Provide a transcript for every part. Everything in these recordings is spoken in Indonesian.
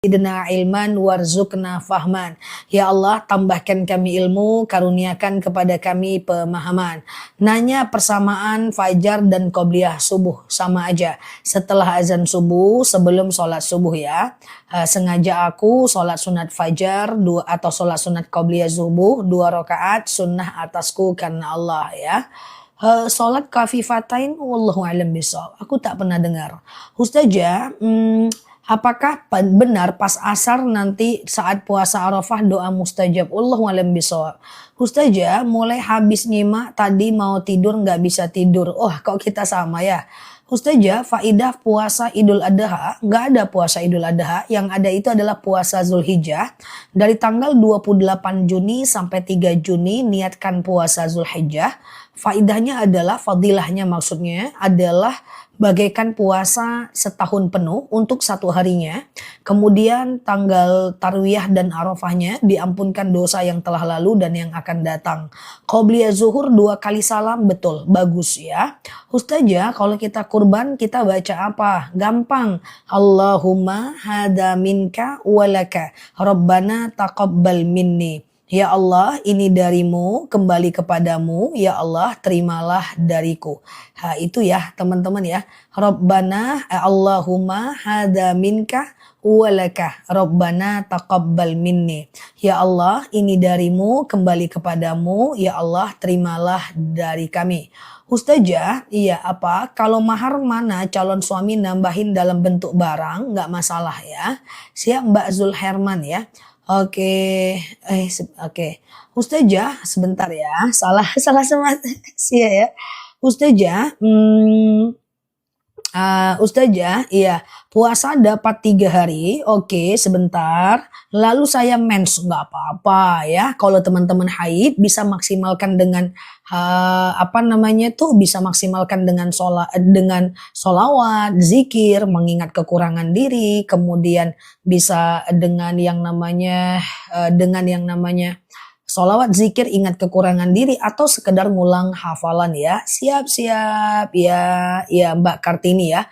Zidna ilman warzuqna fahman. Ya Allah, tambahkan kami ilmu, karuniakan kepada kami pemahaman. Nanya persamaan fajar dan qobliyah subuh sama aja. Setelah azan subuh, sebelum sholat subuh ya. Sengaja aku sholat sunat fajar atau sholat sunat qobliyah subuh 2 rakaat sunnah atasku karena Allah ya. Sholat kafifatain wallahu alam bisawab. Aku tak pernah dengar. Ustazah, apakah benar pas asar nanti saat puasa Arafah doa mustajab? Wallahu alam bisawab. Ustazah, mulai habis nyimak tadi mau tidur nggak bisa tidur. Oh, kok kita sama ya? Ustazah, faidah puasa Idul Adha, nggak ada puasa Idul Adha, yang ada itu adalah puasa Zulhijjah. Dari tanggal 28 Juni sampai 3 Juni niatkan puasa Zulhijjah. Faidahnya adalah, fadilahnya maksudnya adalah bagaikan puasa setahun penuh untuk 1 harinya. Kemudian tanggal Tarwiyah dan Arafahnya diampunkan dosa yang telah lalu dan yang akan datang. Qobliyah zuhur 2 kali salam, betul, bagus ya. Ustazah, kalau kita kurban kita baca apa? Gampang. Allahumma hada minka walaka. Rabbana taqabbal minni. Ya Allah, ini darimu, kembali kepadamu. Ya Allah, terimalah dariku. Itu ya teman-teman ya. Rabbana Allahumma hada minka walaka. Rabbana taqabbal minni. Ya Allah, ini darimu, kembali kepadamu. Ya Allah, terimalah dari kami. Ustazah, iya apa? Kalau mahar mana calon suami nambahin dalam bentuk barang, nggak masalah ya. Siap Mbak Zulherman ya. Oke, oke. Ustazah, sebentar ya. Salah semat ya. Ustazah, Ustazah, iya, puasa dapat 3 hari, oke, sebentar. Lalu saya mens, nggak apa-apa ya. Kalau teman-teman haid bisa maksimalkan dengan bisa maksimalkan dengan solawat, zikir, mengingat kekurangan diri, kemudian bisa dengan yang namanya solawat, zikir, ingat kekurangan diri, atau sekedar ngulang hafalan ya. Siap-siap ya Mbak Kartini ya.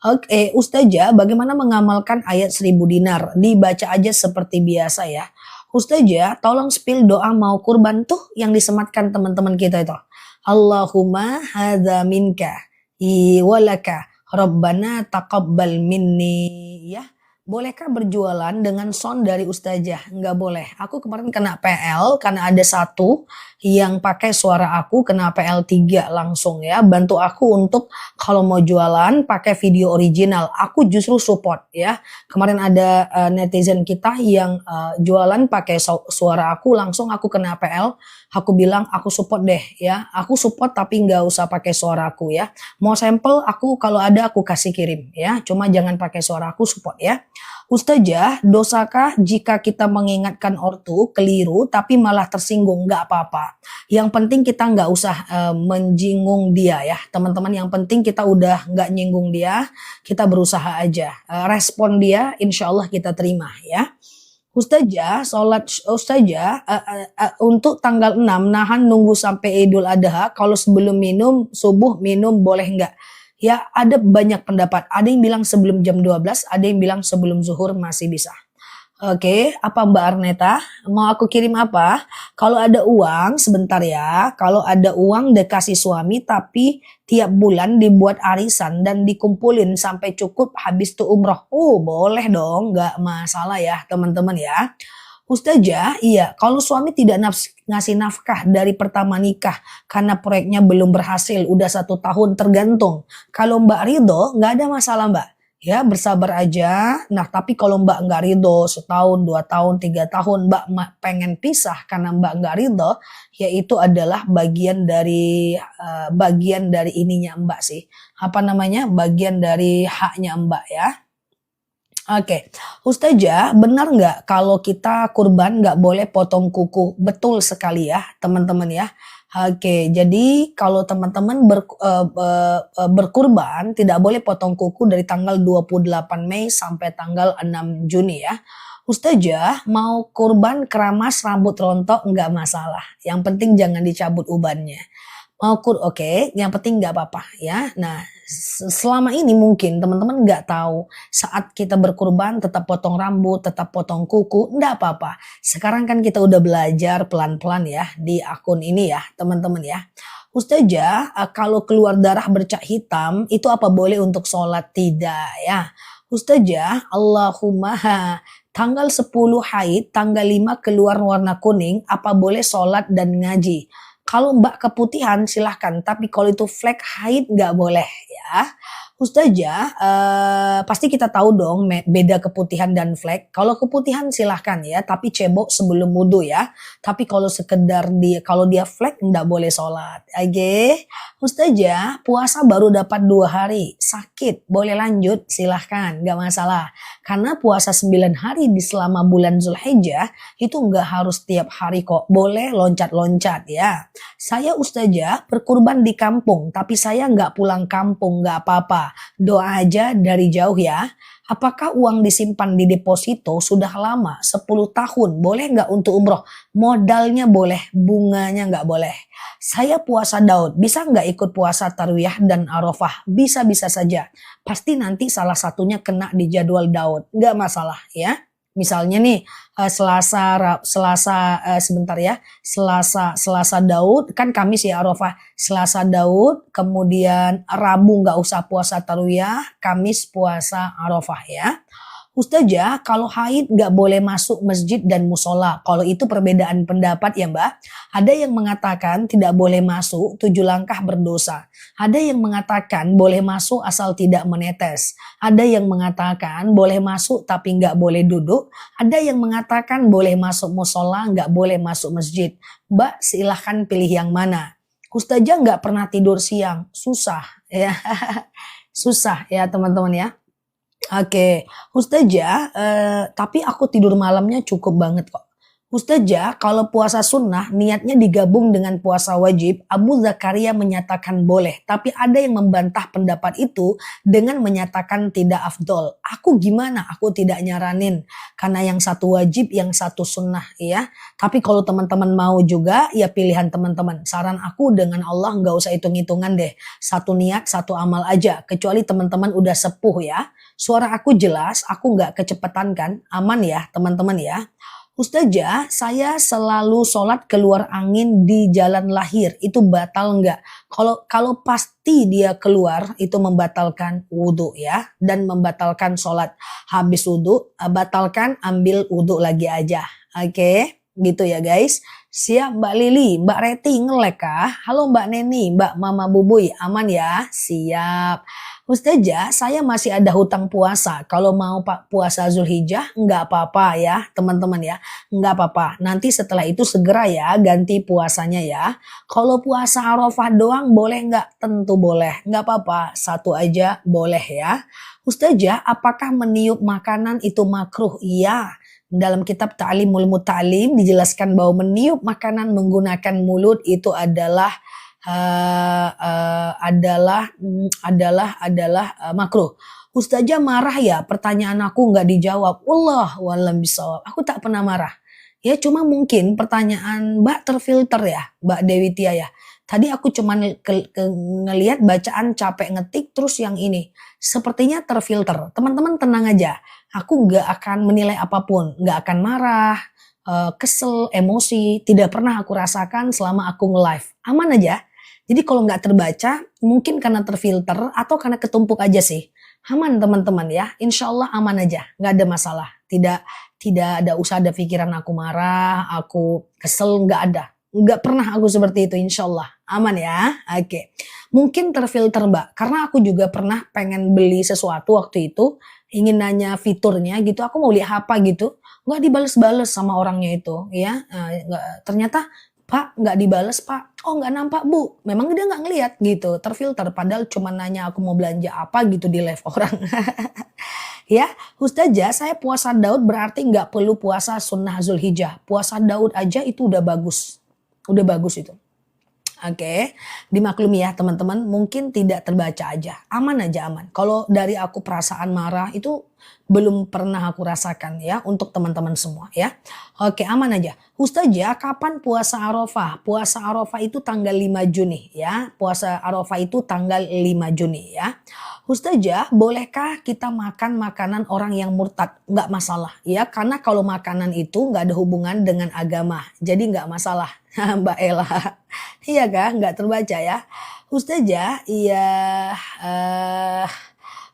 Oke, Ustazah, bagaimana mengamalkan ayat 1000 dinar? Dibaca aja seperti biasa ya. Ustazah, tolong spill doa mau kurban tuh yang disematkan teman-teman kita itu. Allahumma hadza minka walaka Rabbana taqabbal minni ya. Bolehkah berjualan dengan sound dari Ustazah? Nggak boleh. Aku kemarin kena PL karena ada satu yang pakai suara aku, kena PL 3 langsung ya. Bantu aku untuk kalau mau jualan pakai video original. Aku justru support ya. Kemarin ada netizen kita yang jualan pakai suara aku, langsung aku kena PL. Aku bilang aku support deh ya. Aku support tapi nggak usah pakai suara aku ya. Mau sampel aku kalau ada aku kasih kirim ya. Cuma jangan pakai suara aku, support ya. Ustazah, dosakah jika kita mengingatkan ortu keliru tapi malah tersinggung? Nggak apa-apa. Yang penting kita nggak usah menjinggung dia ya teman-teman. Yang penting kita udah nggak nyinggung dia, kita berusaha aja. Respon dia insya Allah kita terima ya. Ustazah, untuk tanggal 6 nahan nunggu sampai Idul Adha, kalau sebelum minum subuh minum boleh nggak? Ya, ada banyak pendapat. Ada yang bilang sebelum jam 12, ada yang bilang sebelum zuhur masih bisa. Oke, apa Mbak Arneta? Mau aku kirim apa? Kalau ada uang, sebentar ya. Kalau ada uang dikasih suami, tapi tiap bulan dibuat arisan dan dikumpulin sampai cukup habis tuh umroh. Boleh dong, nggak masalah ya teman-teman ya. Ustazah, iya, kalau suami tidak ngasih nafkah dari pertama nikah karena proyeknya belum berhasil, udah 1 tahun, tergantung. Kalau Mbak ridho, nggak ada masalah Mbak. Ya, bersabar aja. Nah, tapi kalau Mbak nggak ridho 1 tahun, 2 tahun, 3 tahun, Mbak pengen pisah karena Mbak nggak ridho, ya itu adalah bagian dari ininya Mbak sih. Bagian dari haknya Mbak ya. Oke, Ustazah, benar nggak kalau kita kurban nggak boleh potong kuku? Betul sekali ya, teman-teman ya. Oke, jadi kalau teman-teman berkurban tidak boleh potong kuku dari tanggal 28 Mei sampai tanggal 6 Juni ya. Ustazah, mau kurban keramas rambut rontok nggak masalah. Yang penting jangan dicabut ubannya. Oke, yang penting nggak apa-apa ya. Nah, selama ini mungkin teman-teman nggak tahu saat kita berkurban tetap potong rambut, tetap potong kuku, nggak apa-apa. Sekarang kan kita udah belajar pelan-pelan ya di akun ini ya, teman-teman ya. Ustazah, kalau keluar darah bercak hitam itu apa boleh untuk sholat? Tidak ya. Ustazah, Allahumma tanggal 10 haid, tanggal 5 keluar warna kuning, apa boleh sholat dan ngaji? Kalau Mbak keputihan silahkan, tapi kalau itu flek haid nggak boleh ya. Ustazah, pasti kita tahu dong beda keputihan dan flek. Kalau keputihan silahkan ya, tapi cebok sebelum wudhu ya. Tapi kalau sekedar kalau dia flek nggak boleh sholat. Oke, Ustazah, puasa baru dapat 2 hari, sakit, boleh lanjut silahkan, nggak masalah. Karena puasa 9 hari di selama bulan Zulhijjah itu nggak harus tiap hari kok, boleh loncat-loncat ya. Saya Ustazah berkurban di kampung, tapi saya nggak pulang kampung, nggak apa-apa. Doa aja dari jauh ya. Apakah uang disimpan di deposito sudah lama, 10 tahun, boleh nggak untuk umroh? Modalnya boleh, bunganya nggak boleh. Saya puasa Daud, bisa nggak ikut puasa Tarwiyah dan Arafah? Bisa-bisa saja. Pasti nanti salah satunya kena di jadwal Daud, nggak masalah ya. Misalnya nih Selasa Daud kan Kamis ya Arafah, Selasa Daud, kemudian Rabu nggak usah puasa Tarwiyah, Kamis puasa Arafah ya. Ustazah, kalau haid nggak boleh masuk masjid dan musola. Kalau itu perbedaan pendapat ya Mbak. Ada yang mengatakan tidak boleh masuk 7 langkah berdosa. Ada yang mengatakan boleh masuk asal tidak menetes. Ada yang mengatakan boleh masuk tapi nggak boleh duduk. Ada yang mengatakan boleh masuk musola, nggak boleh masuk masjid. Mbak silahkan pilih yang mana. Ustazah nggak pernah tidur siang, susah ya. Susah ya teman-teman ya. Oke, Ustazah, tapi aku tidur malamnya cukup banget kok. Ustazah, kalau puasa sunnah niatnya digabung dengan puasa wajib, Abu Zakaria menyatakan boleh, tapi ada yang membantah pendapat itu dengan menyatakan tidak afdol. Aku gimana? Aku tidak nyaranin, karena yang satu wajib, yang satu sunnah ya. Tapi kalau teman-teman mau juga, ya pilihan teman-teman. Saran aku dengan Allah nggak usah hitung-hitungan deh. Satu niat, satu amal aja, kecuali teman-teman udah sepuh ya. Suara aku jelas, aku nggak kecepatan kan? Aman ya teman-teman ya. Ustazah, saya selalu sholat keluar angin di jalan lahir, itu batal nggak? Kalau pasti dia keluar, itu membatalkan wudhu ya, dan membatalkan sholat. Habis wudhu, batalkan, ambil wudhu lagi aja. Oke, gitu ya guys. Siap Mbak Lili, Mbak Reti ngelek kah? Halo Mbak Neni, Mbak Mama Bubuy, aman ya? Siap. Ustazah, saya masih ada hutang puasa. Kalau mau puasa Zulhijjah, nggak apa-apa ya teman-teman ya. Nggak apa-apa. Nanti setelah itu segera ya ganti puasanya ya. Kalau puasa Arafah doang boleh nggak? Tentu boleh. Nggak apa-apa. Satu aja boleh ya. Ustazah, apakah meniup makanan itu makruh? Iya. Dalam kitab Ta'limul Muta'alim dijelaskan bahwa meniup makanan menggunakan mulut itu adalah makruh. Ustazah marah ya, pertanyaan aku nggak dijawab. Wallahu a'lam bishawab. Aku tak pernah marah. Ya cuma mungkin pertanyaan Mbak terfilter ya, Mbak Dewi Tia ya. Tadi aku cuma ngelihat bacaan capek ngetik terus yang ini. Sepertinya terfilter. Teman-teman tenang aja. Aku nggak akan menilai apapun, nggak akan marah, kesel, emosi. Tidak pernah aku rasakan selama aku nge-live. Aman aja. Jadi kalau nggak terbaca, mungkin karena terfilter atau karena ketumpuk aja sih. Aman teman-teman ya, insya Allah aman aja, nggak ada masalah. Tidak ada usah ada pikiran aku marah, aku kesel, nggak ada. Nggak pernah aku seperti itu, insya Allah aman ya. Oke, mungkin terfilter Mbak, karena aku juga pernah pengen beli sesuatu waktu itu, ingin nanya fiturnya gitu, aku mau lihat apa gitu, nggak dibales-bales sama orangnya itu ya. Ternyata Pak nggak dibales Pak, oh nggak nampak Bu, memang dia nggak ngelihat gitu, terfilter padahal cuma nanya aku mau belanja apa gitu di live orang. Ya Ustazah, saya puasa Daud berarti nggak perlu puasa sunnah Zulhijjah, puasa Daud aja itu udah bagus itu. Oke, dimaklumi ya teman-teman, mungkin tidak terbaca aja, aman aja aman. Kalau dari aku perasaan marah itu belum pernah aku rasakan ya untuk teman-teman semua ya. Oke, aman aja. Ustazah, kapan puasa Arafah? Puasa Arafah itu tanggal 5 Juni ya. Puasa Arafah itu tanggal 5 Juni ya. Ustazah, bolehkah kita makan makanan orang yang murtad? Nggak masalah ya, karena kalau makanan itu nggak ada hubungan dengan agama, jadi nggak masalah. Mbak Ella. Iya kah? Nggak terbaca ya. Ustazah, iya, eh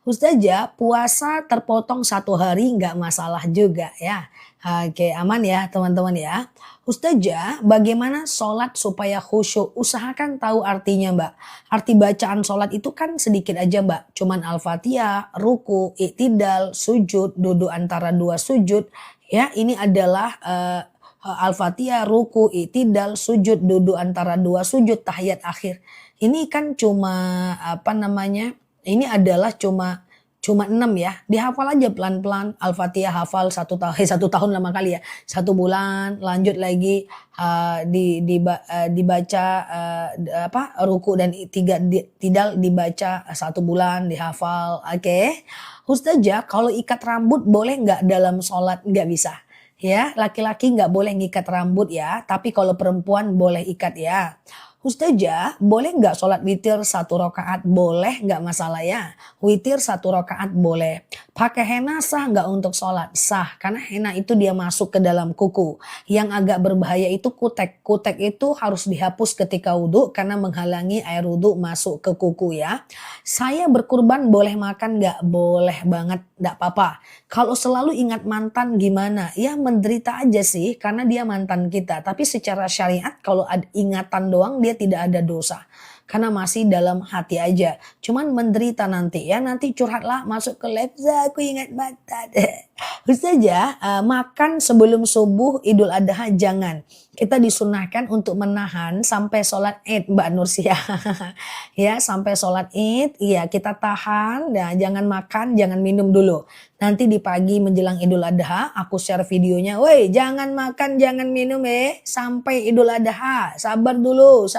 Ustazah, puasa terpotong 1 hari nggak masalah juga ya. Oke, aman ya teman-teman ya. Ustazah, bagaimana sholat supaya khusyuk? Usahakan tahu artinya Mbak. Arti bacaan sholat itu kan sedikit aja Mbak. Cuman Al-Fatihah, ruku, iktidal, sujud, duduk antara dua sujud. Ya, ini adalah Al-Fatihah, ruku, iktidal, sujud, duduk antara dua sujud, tahiyat akhir. Ini kan cuma apa namanya? Ini adalah cuma 6 ya. Dihafal aja pelan-pelan. Al-Fatihah hafal 1 tahun 1 tahun lama kali ya. 1 bulan, lanjut lagi dibaca apa? Ruku dan iktidal dibaca 1 bulan, dihafal. Oke. Ustazah, kalau ikat rambut boleh nggak dalam sholat? Nggak bisa. Ya, laki-laki nggak boleh ngikat rambut ya, tapi kalau perempuan boleh ikat ya. Ustazah, boleh nggak sholat witir 1 rakaat? Boleh, nggak masalah ya. Witir 1 rakaat boleh. Pakai henna sah nggak untuk sholat? Sah, karena henna itu dia masuk ke dalam kuku. Yang agak berbahaya itu kutek. Kutek itu harus dihapus ketika wudhu karena menghalangi air wudhu masuk ke kuku ya. Saya berkurban boleh makan nggak? Boleh banget, nggak apa-apa. Kalau selalu ingat mantan gimana? Ya menderita aja sih karena dia mantan kita. Tapi secara syariat kalau ada ingatan doang dia tidak ada dosa. Karena masih dalam hati aja. Cuman menderita nanti ya. Nanti curhatlah masuk ke Lebza aku ingat mantan. Ustazah, makan sebelum subuh Idul Adha jangan. Kita disunahkan untuk menahan sampai sholat Id Mbak Nursia. Ya sampai sholat Id, iya kita tahan, ya, jangan makan, jangan minum dulu. Nanti di pagi menjelang Idul Adha aku share videonya. Woi jangan makan, jangan minum sampai Idul Adha. Sabar dulu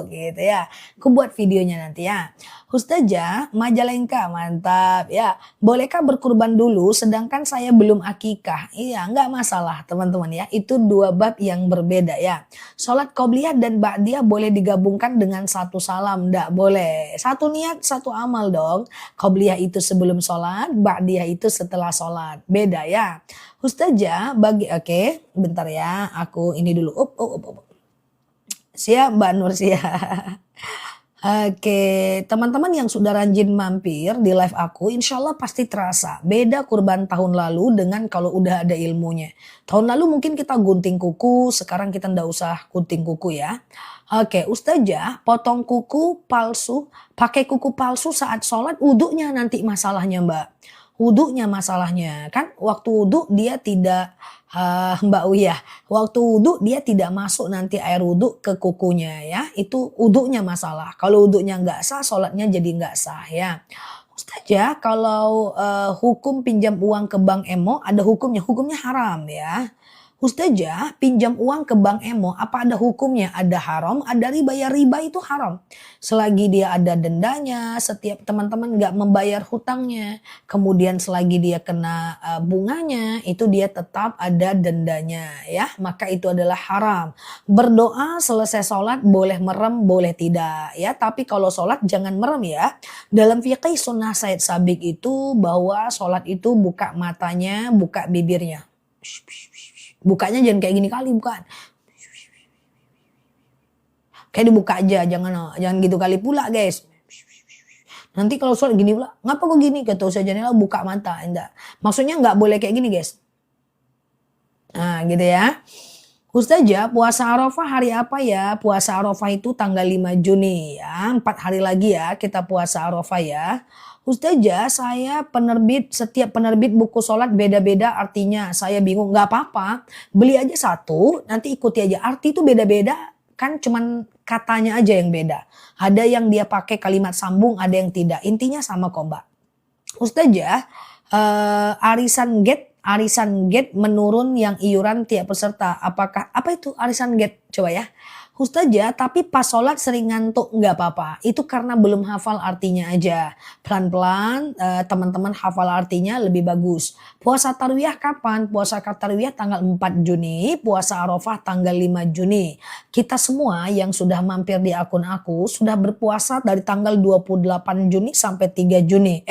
gitu ya. Aku buat videonya nanti ya. Ustazah, Majalengka mantap ya. Bolehkah berkurban dulu sedangkan saya belum akikah? Iya nggak masalah teman-teman ya. Itu 2 bab yang berbeda ya. Sholat qobliyah dan ba'diyah boleh digabungkan dengan 1 salam. Nggak boleh. 1 niat 1 amal dong. Qobliyah itu sebelum sholat, ba'diyah itu setelah sholat. Beda ya. Ustazah oke, bentar ya. Aku ini dulu. Siap Mbak Nursia. Oke, teman-teman yang sudah rajin mampir di live aku, insya Allah pasti terasa. Beda kurban tahun lalu dengan kalau udah ada ilmunya. Tahun lalu mungkin kita gunting kuku, sekarang kita ndak usah gunting kuku ya. Oke, Ustazah, potong kuku palsu, pakai kuku palsu saat sholat, wudhunya nanti masalahnya Mbak. Wudhunya masalahnya, kan waktu wudhu dia tidak Mbak Uya, waktu wudhu dia tidak masuk nanti air wudhu ke kukunya ya, itu wudhunya masalah. Kalau wudhunya nggak sah, sholatnya jadi nggak sah ya. Ustazah, kalau hukum pinjam uang ke bank emo ada hukumnya haram ya. Ustazah, pinjam uang ke bank emo apa ada hukumnya? Ada haram, ada riba. Ya riba itu haram. Selagi dia ada dendanya, setiap teman-teman nggak membayar hutangnya, kemudian selagi dia kena bunganya, itu dia tetap ada dendanya ya. Maka itu adalah haram. Berdoa selesai sholat boleh merem, boleh tidak ya. Tapi kalau sholat jangan merem ya. Dalam fikih sunnah Said Sabik itu bahwa sholat itu buka matanya, buka bibirnya. Bukanya jangan kayak gini kali, bukan. Kayak dibuka aja, jangan gitu kali pula guys. Nanti kalau sholat gini pula, ngapa kok gini? Kata Ustazah Janela buka mata, enggak. Maksudnya nggak boleh kayak gini guys. Nah gitu ya. Ustazah, puasa Arafah hari apa ya? Puasa Arafah itu tanggal 5 Juni ya. 4 hari lagi ya kita puasa Arafah ya. Ustazah, saya setiap penerbit buku sholat beda-beda artinya. Saya bingung, nggak apa-apa. Beli aja 1, nanti ikuti aja. Arti itu beda-beda, kan cuman katanya aja yang beda. Ada yang dia pakai kalimat sambung, ada yang tidak. Intinya sama kok Mbak. Ustazah, arisan gate menurun yang iuran tiap peserta. Apa itu arisan gate? Coba ya. Ustazah, tapi pas sholat sering ngantuk, nggak apa-apa. Itu karena belum hafal artinya aja. Pelan-pelan teman-teman hafal artinya lebih bagus. Puasa tarwiyah kapan? Puasa tarwiyah tanggal 4 Juni, puasa Arafah tanggal 5 Juni. Kita semua yang sudah mampir di akun aku sudah berpuasa dari tanggal 28 Juni sampai 3 Juni.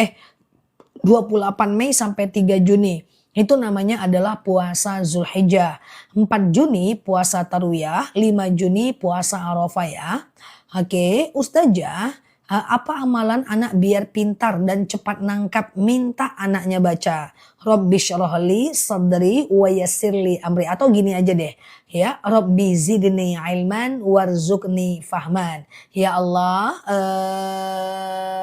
28 Mei sampai 3 Juni. Itu namanya adalah puasa Zulhijjah. 4 Juni puasa Tarwiyah, 5 Juni puasa Arafah ya. Oke, Ustazah, apa amalan anak biar pintar dan cepat nangkap? Minta anaknya baca. Rabbi syrahli sadri wa yassirli amri. Atau gini aja deh. Ya, Rabbi zidni ilman warzuqni fahman. Ya Allah,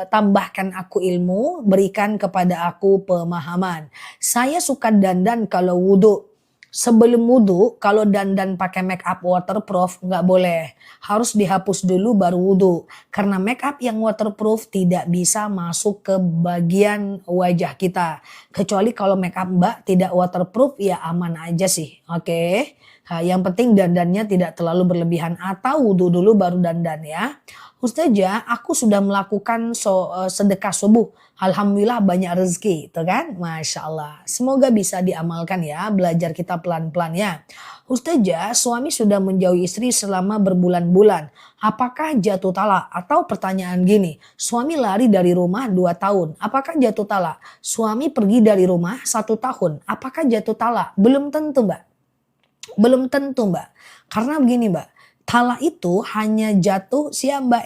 tambahkan aku ilmu, berikan kepada aku pemahaman. Saya suka dandan kalau wudhu. Sebelum wudhu, kalau dandan pakai make up waterproof nggak boleh. Harus dihapus dulu baru wudhu. Karena make up yang waterproof tidak bisa masuk ke bagian wajah kita. Kecuali kalau make up mbak tidak waterproof ya aman aja sih. Oke. Nah, yang penting dandannya tidak terlalu berlebihan. Atau wudhu dulu baru dandan ya. Ustazah, aku sudah melakukan sedekah subuh. Alhamdulillah banyak rezeki, itu kan? Masya Allah. Semoga bisa diamalkan ya, belajar kita pelan-pelan ya. Ustazah, suami sudah menjauhi istri selama berbulan-bulan. Apakah jatuh talak? Atau pertanyaan gini, suami lari dari rumah 2 tahun. Apakah jatuh talak? Suami pergi dari rumah 1 tahun. Apakah jatuh talak? Belum tentu mbak. Belum tentu mbak. Karena begini mbak. Talak itu hanya jatuh Mbak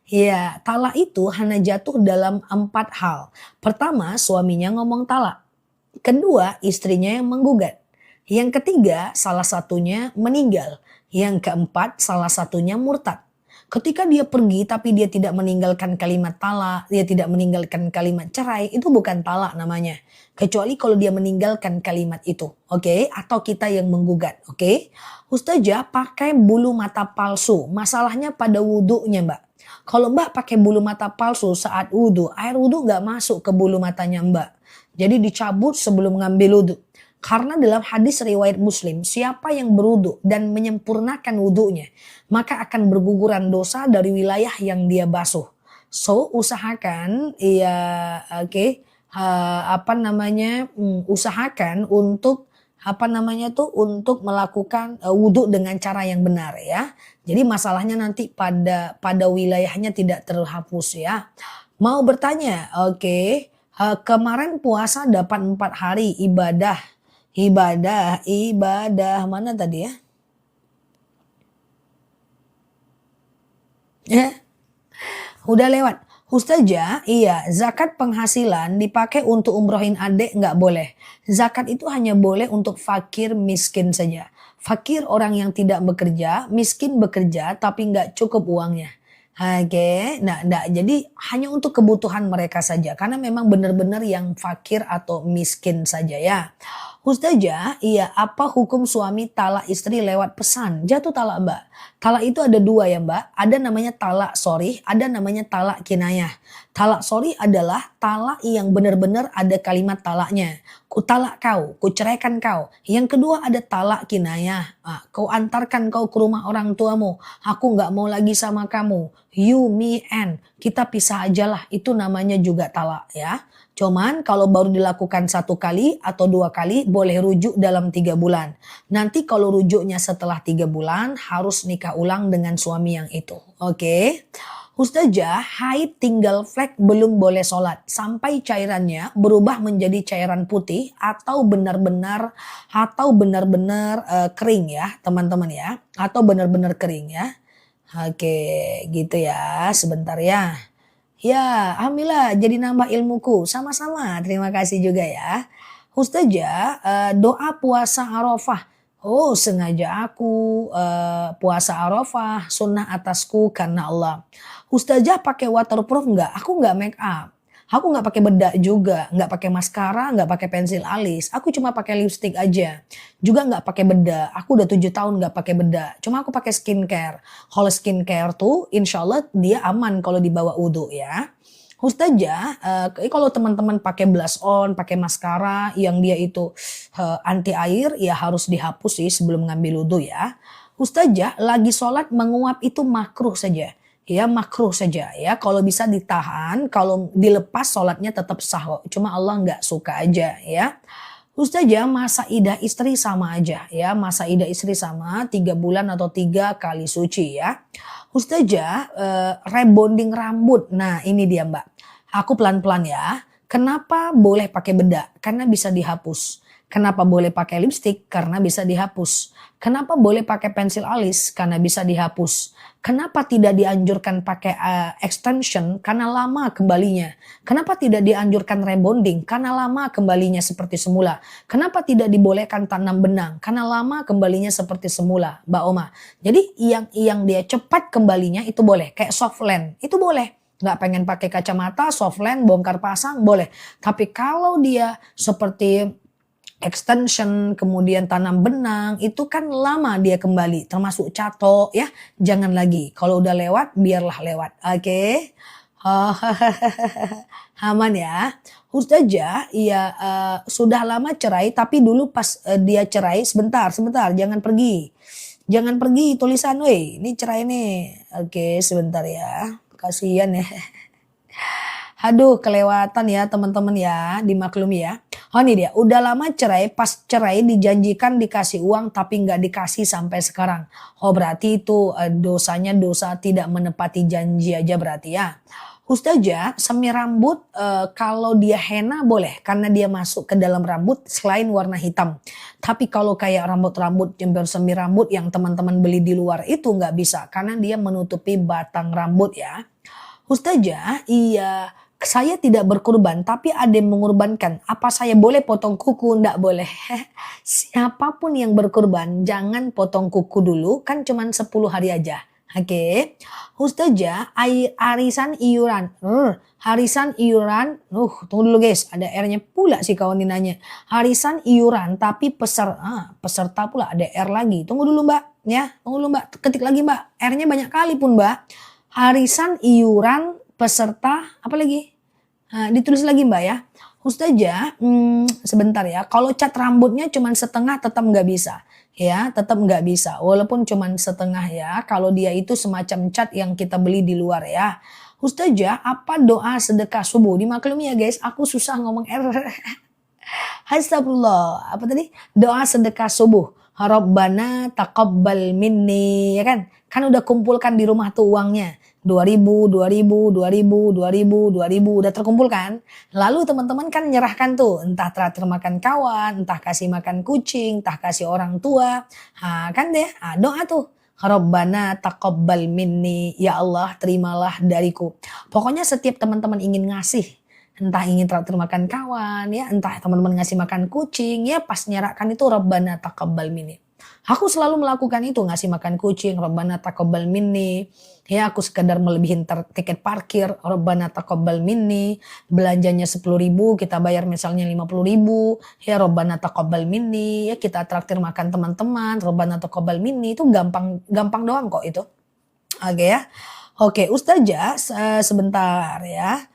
Ya, talak itu hanya jatuh dalam 4 hal. Pertama, suaminya ngomong talak. Kedua, istrinya yang menggugat. Yang ketiga, salah satunya meninggal. Yang keempat, salah satunya murtad. Ketika dia pergi tapi dia tidak meninggalkan kalimat talak, dia tidak meninggalkan kalimat cerai, itu bukan talak namanya. Kecuali kalau dia meninggalkan kalimat itu, oke? Atau kita yang menggugat, oke? Ustazah, pakai bulu mata palsu, masalahnya pada wudhunya mbak. Kalau mbak pakai bulu mata palsu saat wudhu, air wudhu gak masuk ke bulu matanya mbak. Jadi dicabut sebelum ngambil wudhu. Karena dalam hadis riwayat Muslim, siapa yang berwudhu dan menyempurnakan wudhunya, maka akan berguguran dosa dari wilayah yang dia basuh. So, usahakan usahakan untuk untuk melakukan wudhu dengan cara yang benar ya. Jadi masalahnya nanti pada wilayahnya tidak terhapus ya. Mau bertanya, kemarin puasa dapat 4 hari ibadah mana tadi ya? Udah lewat. Ustazah, iya, zakat penghasilan dipakai untuk umrohin adik nggak boleh. Zakat itu hanya boleh untuk fakir miskin saja. Fakir orang yang tidak bekerja, miskin bekerja tapi nggak cukup uangnya. Oke, nah, jadi hanya untuk kebutuhan mereka saja. Karena memang benar-benar yang fakir atau miskin saja ya. Ustazah, iya, apa hukum suami talak istri lewat pesan? Jatuh talak mbak. Talak itu ada 2 ya mbak. Ada namanya talak sorih, ada namanya talak kinayah. Talak sorih adalah talak yang benar-benar ada kalimat talaknya. Ku talak kau, ku ceraikan kau. Yang kedua ada talak kinayah. Kau antarkan kau ke rumah orang tuamu. Aku gak mau lagi sama kamu. You, me, and. Kita pisah ajalah. Itu namanya juga talak ya. Cuman kalau baru dilakukan 1 kali atau 2 kali boleh rujuk dalam 3 bulan. Nanti kalau rujuknya setelah 3 bulan harus nikah ulang dengan suami yang itu. Oke. Ustazah, haid tinggal flek belum boleh sholat sampai cairannya berubah menjadi cairan putih atau benar-benar kering ya teman-teman ya. Atau benar-benar kering ya. Oke, gitu ya. Sebentar ya. Ya, alhamdulillah jadi nambah ilmuku. Sama-sama, terima kasih juga ya. Ustazah, doa puasa Arafah. Oh, sengaja aku puasa Arafah, sunnah atasku karena Allah. Ustazah pakai waterproof enggak? Aku enggak make up. Aku nggak pakai bedak juga, nggak pakai maskara, nggak pakai pensil alis. Aku cuma pakai lipstick aja. Juga nggak pakai bedak. Aku udah 7 tahun nggak pakai bedak. Cuma aku pakai skincare. Kalau skincare tuh insya Allah dia aman kalau dibawa wudhu ya. Ustazah, kalau teman-teman pakai blush on, pakai maskara yang dia itu anti air, ya harus dihapus sih sebelum ngambil wudhu ya. Ustazah lagi sholat menguap itu makruh saja. Ya makruh saja ya, kalau bisa ditahan, kalau dilepas sholatnya tetap sah kok. Cuma Allah nggak suka aja ya. Ustazah masa idah istri sama aja ya, masa idah istri sama 3 bulan atau 3 kali suci ya. Ustazah rebonding rambut, nah ini dia Mbak. Aku pelan-pelan ya. Kenapa boleh pakai bedak? Karena bisa dihapus. Kenapa boleh pakai lipstick? Karena bisa dihapus. Kenapa boleh pakai pensil alis? Karena bisa dihapus. Kenapa tidak dianjurkan pakai extension? Karena lama kembalinya. Kenapa tidak dianjurkan rebonding? Karena lama kembalinya seperti semula. Kenapa tidak dibolehkan tanam benang? Karena lama kembalinya seperti semula, Mbak Oma. Jadi yang dia cepat kembalinya itu boleh. Kayak soft land, itu boleh. Nggak pengen pakai kacamata, soft land, bongkar pasang, boleh. Tapi kalau dia seperti extension, kemudian tanam benang, itu kan lama dia kembali, termasuk catok ya. Jangan lagi, kalau udah lewat, biarlah lewat. Oke. Aman ya. Ustazah, ya sudah lama cerai, tapi dulu pas dia cerai, sebentar, jangan pergi. Jangan pergi tulisan, weh, ini cerai nih. Oke, sebentar ya. Kasihan ya. Aduh, kelewatan ya teman-teman ya, dimaklumi ya. Oh ini dia, udah lama cerai, pas cerai dijanjikan dikasih uang tapi nggak dikasih sampai sekarang. Oh berarti itu dosanya dosa tidak menepati janji aja berarti ya. Ustazah, semir rambut kalau dia henna boleh karena dia masuk ke dalam rambut selain warna hitam. Tapi kalau kayak rambut-rambut jember semir rambut yang teman-teman beli di luar itu nggak bisa karena dia menutupi batang rambut ya. Ustazah, iya saya tidak berkurban tapi ada yang mengorbankan. Apa saya boleh potong kuku? Nggak boleh. Siapapun yang berkurban jangan potong kuku dulu, kan cuma 10 hari aja. Oke. Ustazah, arisan iuran. Harisan iuran. Tunggu dulu guys, ada R-nya pula sih kawan ini nanya. Harisan iuran tapi peserta pula ada R lagi. Tunggu dulu Mbak, ya. Tunggu dulu Mbak, ketik lagi Mbak. R-nya banyak kali pun Mbak. Harisan iuran peserta apa lagi? Ditulis lagi Mbak ya. Ustazah, sebentar ya. Kalau cat rambutnya cuma setengah tetap nggak bisa. Ya, tetap nggak bisa. Walaupun cuma setengah ya. Kalau dia itu semacam cat yang kita beli di luar ya. Ustazah, apa doa sedekah subuh? Dimaklumi ya guys, aku susah ngomong R. Astagfirullah. Apa tadi? Doa sedekah subuh. Rabbana taqabbal minni, ya kan? Kan udah kumpulkan di rumah tuh uangnya. 2000, 2000, 2000, 2000, 2000 udah terkumpul kan? Lalu teman-teman kan nyerahkan tuh, entah traktir makan kawan, entah kasih makan kucing, entah kasih orang tua. Kan deh, doa tuh. Rabbana taqabbal minni, ya Allah terimalah dariku. Pokoknya setiap teman-teman ingin ngasih, entah ingin traktir makan kawan ya, entah teman-teman ngasih makan kucing ya, pas nyerahkan itu Rabbana taqabbal minni. Aku selalu melakukan itu, ngasih makan kucing, Rabbana taqabbal minni. Ya aku sekedar melebihin tiket parkir, Rabbana taqabbal minni. Belanjanya 10.000, kita bayar misalnya 50.000. Ya Rabbana taqabbal minni. Ya kita traktir makan teman-teman, Rabbana taqabbal minni. Itu gampang doang kok itu. Oke ya. Oke Ustazah, sebentar ya.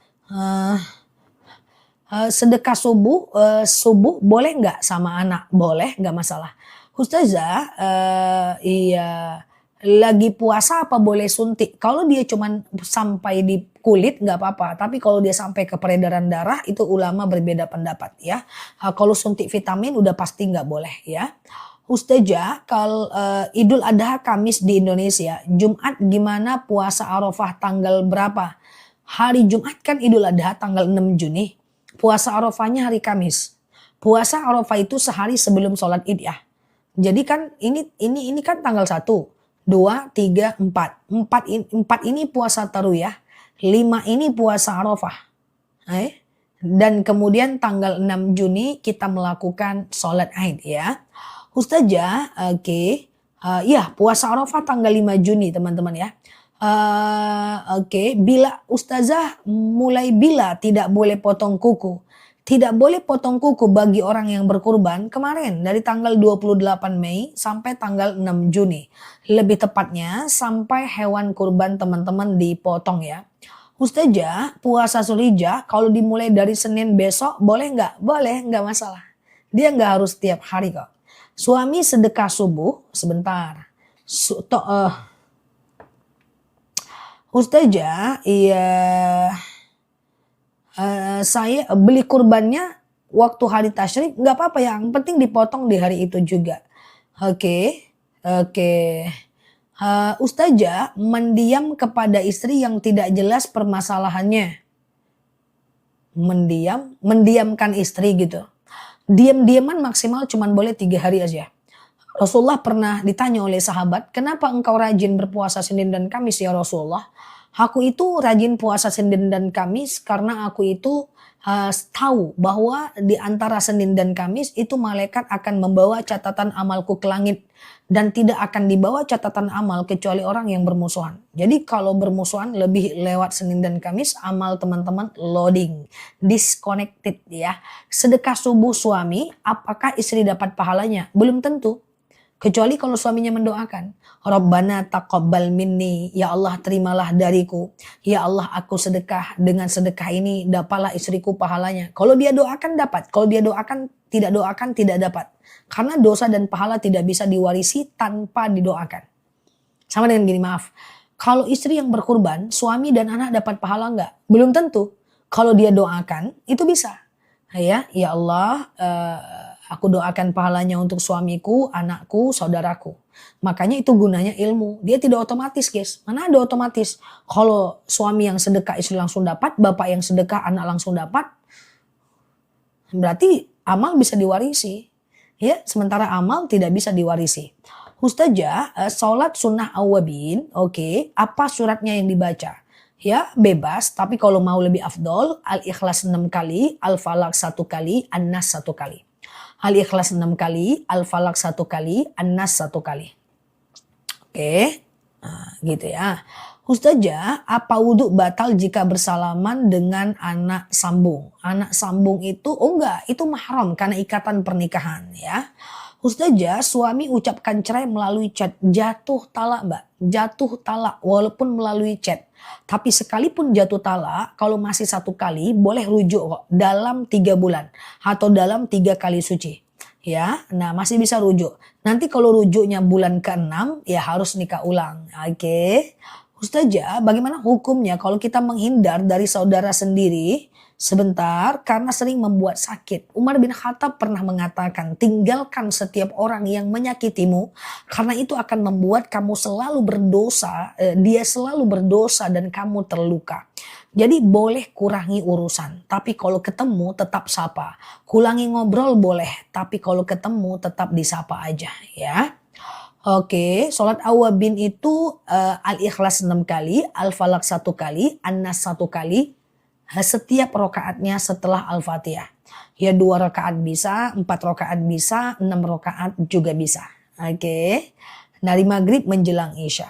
Sedekah subuh boleh nggak sama anak? Boleh, nggak masalah. Ustazah, iya lagi puasa apa boleh suntik? Kalau dia cuman sampai di kulit nggak apa-apa, tapi kalau dia sampai ke peredaran darah itu ulama berbeda pendapat ya. Kalau suntik vitamin udah pasti nggak boleh ya. Ustazah, kalau Idul Adha Kamis di Indonesia, Jumat gimana puasa Arafah tanggal berapa? Hari Jumat kan Idul Adha tanggal 6 Juni. Puasa Arafahnya hari Kamis. Puasa Arafah itu sehari sebelum sholat Id ya. Jadi kan ini kan tanggal 1, 2, 3, 4. 4 ini puasa Tarwiyah, 5 ini puasa Arafah. Dan kemudian tanggal 6 Juni kita melakukan sholat Id ya. Ustazah, oke. Ya, puasa Arafah tanggal 5 Juni teman-teman ya. Oke, bila Ustazah mulai bila tidak boleh potong kuku? Tidak boleh potong kuku bagi orang yang berkurban kemarin dari tanggal 28 Mei sampai tanggal 6 Juni. Lebih tepatnya sampai hewan kurban teman-teman dipotong ya. Ustazah, puasa Zulhijjah kalau dimulai dari Senin besok boleh nggak? Boleh, nggak masalah. Dia nggak harus tiap hari kok. Suami sedekah subuh, sebentar. Ustazah, iya, saya beli kurbannya waktu hari tasyrik nggak apa-apa, yang penting dipotong di hari itu juga. Oke, oke. Ustazah, mendiam kepada istri yang tidak jelas permasalahannya. Mendiamkan istri gitu. Diam-diaman maksimal cuman boleh 3 hari aja. Rasulullah pernah ditanya oleh sahabat, kenapa engkau rajin berpuasa Senin dan Kamis ya Rasulullah? Aku itu rajin puasa Senin dan Kamis karena aku itu tahu bahwa di antara Senin dan Kamis itu malaikat akan membawa catatan amalku ke langit. Dan tidak akan dibawa catatan amal kecuali orang yang bermusuhan. Jadi kalau bermusuhan lebih lewat Senin dan Kamis, amal teman-teman loading, disconnected ya. Sedekah subuh suami, apakah istri dapat pahalanya? Belum tentu. Kecuali kalau suaminya mendoakan. Rabbana taqabbal minni, ya Allah terimalah dariku. Ya Allah aku sedekah, dengan sedekah ini dapatlah istriku pahalanya. Kalau dia doakan dapat, kalau dia doakan tidak dapat. Karena dosa dan pahala tidak bisa diwarisi tanpa didoakan. Sama dengan gini, maaf. Kalau istri yang berkurban, suami dan anak dapat pahala enggak? Belum tentu. Kalau dia doakan, itu bisa. Ya Allah, aku doakan pahalanya untuk suamiku, anakku, saudaraku. Makanya itu gunanya ilmu. Dia tidak otomatis, guys. Mana ada otomatis? Kalau suami yang sedekah istri langsung dapat, bapak yang sedekah anak langsung dapat, berarti amal bisa diwarisi. Ya, sementara amal tidak bisa diwarisi. Ustazah, sholat sunnah awabin, oke, apa suratnya yang dibaca? Ya, bebas, tapi kalau mau lebih afdol, Al-Ikhlas 6 kali, Al-Falaq 1 kali, An-Nas 1 kali. Al-Ikhlas 6 kali, Al-Falaq 1 kali, An-Nas 1 kali. Oke, nah, gitu ya. Ustazah, apa wudhu batal jika bersalaman dengan anak sambung? Anak sambung itu, enggak, itu mahram karena ikatan pernikahan ya. Ustazah, suami ucapkan cerai melalui chat, jatuh talak mbak, jatuh talak walaupun melalui chat. Tapi sekalipun jatuh talak, kalau masih 1 kali boleh rujuk kok dalam 3 bulan atau dalam 3 kali suci. Ya, nah masih bisa rujuk. Nanti kalau rujuknya bulan ke-6 ya harus nikah ulang. Oke. Ustazah, bagaimana hukumnya kalau kita menghindar dari saudara sendiri sebentar karena sering membuat sakit? Umar bin Khattab pernah mengatakan, tinggalkan setiap orang yang menyakitimu karena itu akan membuat kamu selalu berdosa, dia selalu berdosa dan kamu terluka. Jadi boleh kurangi urusan, tapi kalau ketemu tetap sapa. Kurangi ngobrol boleh, tapi kalau ketemu tetap disapa aja ya. Oke, sholat awabin itu Al-Ikhlas 6 kali, Al-Falaq 1 kali, An-Nas 1 kali. Setiap rokaatnya setelah Al-Fatihah. Ya 2 rakaat bisa, 4 rakaat bisa, 6 rakaat juga bisa. Oke, dari maghrib menjelang isya.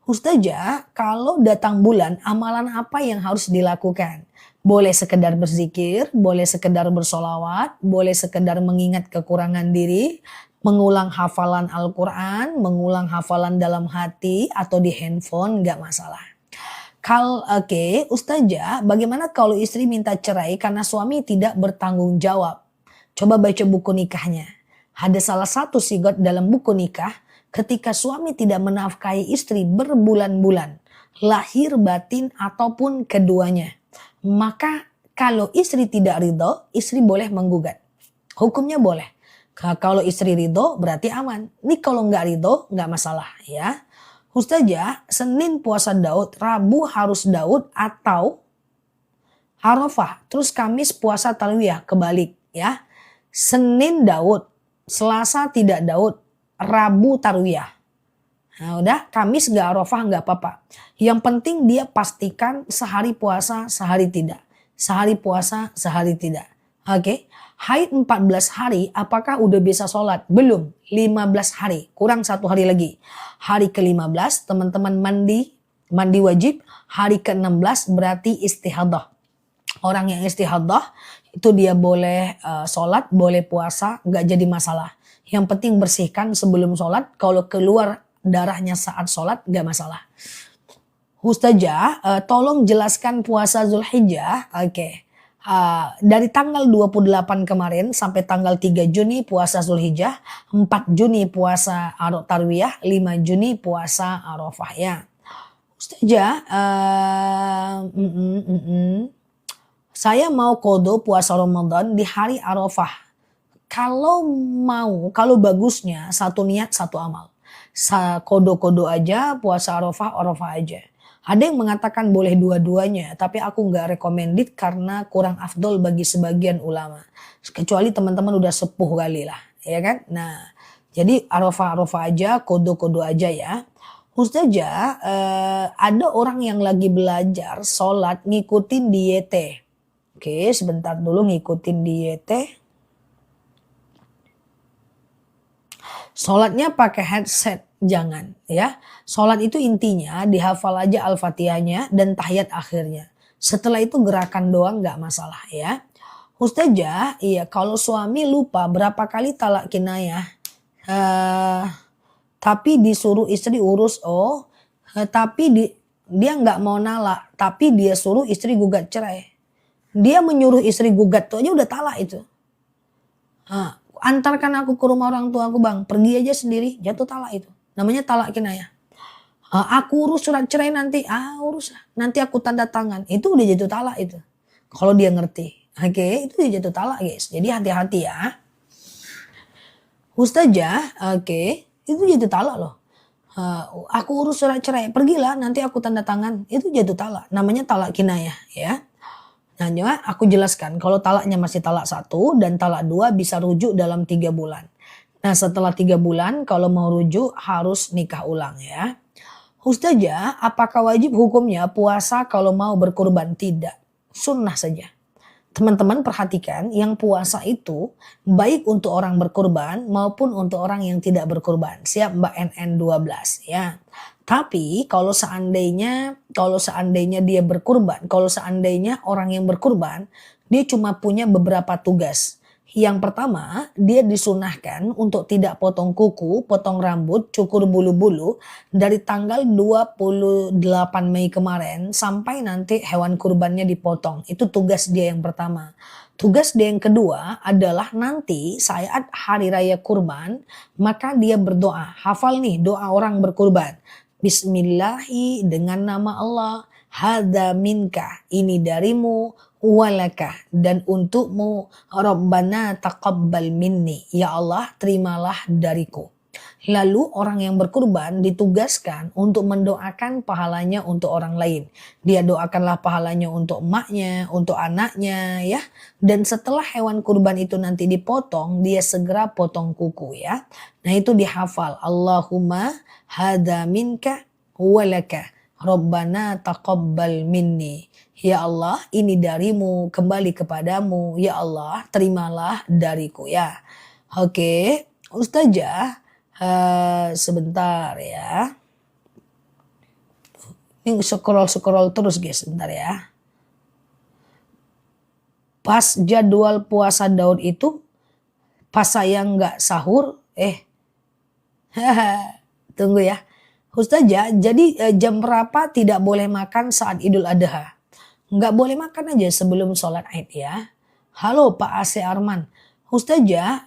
Ustazah, kalau datang bulan, amalan apa yang harus dilakukan? Boleh sekedar berzikir, boleh sekedar bersolawat, boleh sekedar mengingat kekurangan diri, mengulang hafalan Al-Quran, mengulang hafalan dalam hati atau di handphone, gak masalah. Oke, Ustazah, bagaimana kalau istri minta cerai karena suami tidak bertanggung jawab? Coba baca buku nikahnya. Ada salah satu sigot dalam buku nikah, ketika suami tidak menafkahi istri berbulan-bulan, lahir batin ataupun keduanya. Maka kalau istri tidak ridho, istri boleh menggugat. Hukumnya boleh. Kalau istri ridho berarti aman. Ini kalau nggak ridho nggak masalah ya. Ustazah, Senin puasa Daud, Rabu harus Daud atau Arafah. Terus Kamis puasa Tarwiyah, kebalik ya. Senin Daud, Selasa tidak Daud, Rabu Tarwiyah. Nah udah, Kamis nggak Arafah nggak apa-apa. Yang penting dia pastikan sehari puasa, sehari tidak. Sehari puasa, sehari tidak. Oke. Haid 14 hari, apakah udah bisa sholat? Belum, 15 hari, kurang 1 hari lagi. Hari ke-15 teman-teman mandi wajib. Hari ke-16 berarti istihadah. Orang yang istihadah itu dia boleh sholat, boleh puasa, gak jadi masalah. Yang penting bersihkan sebelum sholat, kalau keluar darahnya saat sholat gak masalah. Ustazah, tolong jelaskan puasa Zulhijjah. Oke. Dari tanggal 28 kemarin sampai tanggal 3 Juni puasa Zulhijjah, 4 Juni puasa Tarwiyah, 5 Juni puasa Arafah ya. Ustazah, saya mau kodo puasa Ramadan di hari Arafah. Kalau bagusnya satu niat satu amal. Kodo-kodo aja, puasa Arafah, Arafah aja. Ada yang mengatakan boleh dua-duanya, tapi aku nggak recommended karena kurang afdol bagi sebagian ulama. Kecuali teman-teman udah sepuh kali lah, ya kan? Nah, jadi Arafah-Arafah aja, kodo-kodo aja ya. Ustazah, ada orang yang lagi belajar sholat ngikutin di YT. Oke, sebentar dulu ngikutin di YT. Sholatnya pakai headset, jangan ya. Sholat itu intinya dihafal aja Al-Fatihahnya dan tahiyat akhirnya. Setelah itu gerakan doang nggak masalah ya. Ustazah, iya kalau suami lupa berapa kali talak kinayah, tapi disuruh istri urus, dia nggak mau nalak, tapi dia suruh istri gugat cerai. Dia menyuruh istri gugat tuh aja udah talak itu. Antarkan aku ke rumah orang tua aku bang, pergi aja sendiri, jatuh talak itu. Namanya talak kinayah. Aku urus surat cerai nanti, urus nanti aku tanda tangan. Itu udah jatuh talak itu. Kalau dia ngerti. Oke, itu udah jatuh talak guys. Jadi hati-hati ya. Ustazah, oke, itu jatuh talak loh. Aku urus surat cerai, pergilah nanti aku tanda tangan. Itu jatuh talak, namanya talak kinayah ya. Nah, aku jelaskan kalau talaknya masih talak 1 dan talak 2 bisa rujuk dalam 3 bulan. Nah, setelah 3 bulan kalau mau rujuk harus nikah ulang ya. Ustazah, apakah wajib hukumnya puasa kalau mau berkurban? Tidak, sunnah saja. Teman-teman perhatikan, yang puasa itu baik untuk orang berkurban maupun untuk orang yang tidak berkurban. Siap Mbak NN12 ya. Tapi kalau seandainya dia berkurban, kalau seandainya orang yang berkurban, dia cuma punya beberapa tugas. Yang pertama, dia disunahkan untuk tidak potong kuku, potong rambut, cukur bulu-bulu dari tanggal 28 Mei kemarin sampai nanti hewan kurbannya dipotong. Itu tugas dia yang pertama. Tugas dia yang kedua adalah nanti saat hari raya kurban, maka dia berdoa. Hafal nih doa orang berkurban. Bismillahi dengan nama Allah, hadza minka, ini darimu, walaka dan untukmu, Rabbana taqabbal minni, ya Allah terimalah dariku. Lalu orang yang berkurban ditugaskan untuk mendoakan pahalanya untuk orang lain. Dia doakanlah pahalanya untuk emaknya, untuk anaknya ya. Dan setelah hewan kurban itu nanti dipotong, dia segera potong kuku ya. Nah itu dihafal. Allahumma hadza minka walaka. Rabbana taqabbal minni. Ya Allah, ini darimu, kembali kepadamu. Ya Allah, terimalah dariku ya. Oke, Ustazah, sebentar ya. Ini scroll terus guys, sebentar ya. Pas jadwal puasa Daud itu, pas saya nggak sahur, tunggu ya. Ustazah, jadi jam berapa tidak boleh makan saat Idul Adha? Nggak boleh makan aja sebelum sholat Id ya. Halo Pak AC Arman. Ustazah,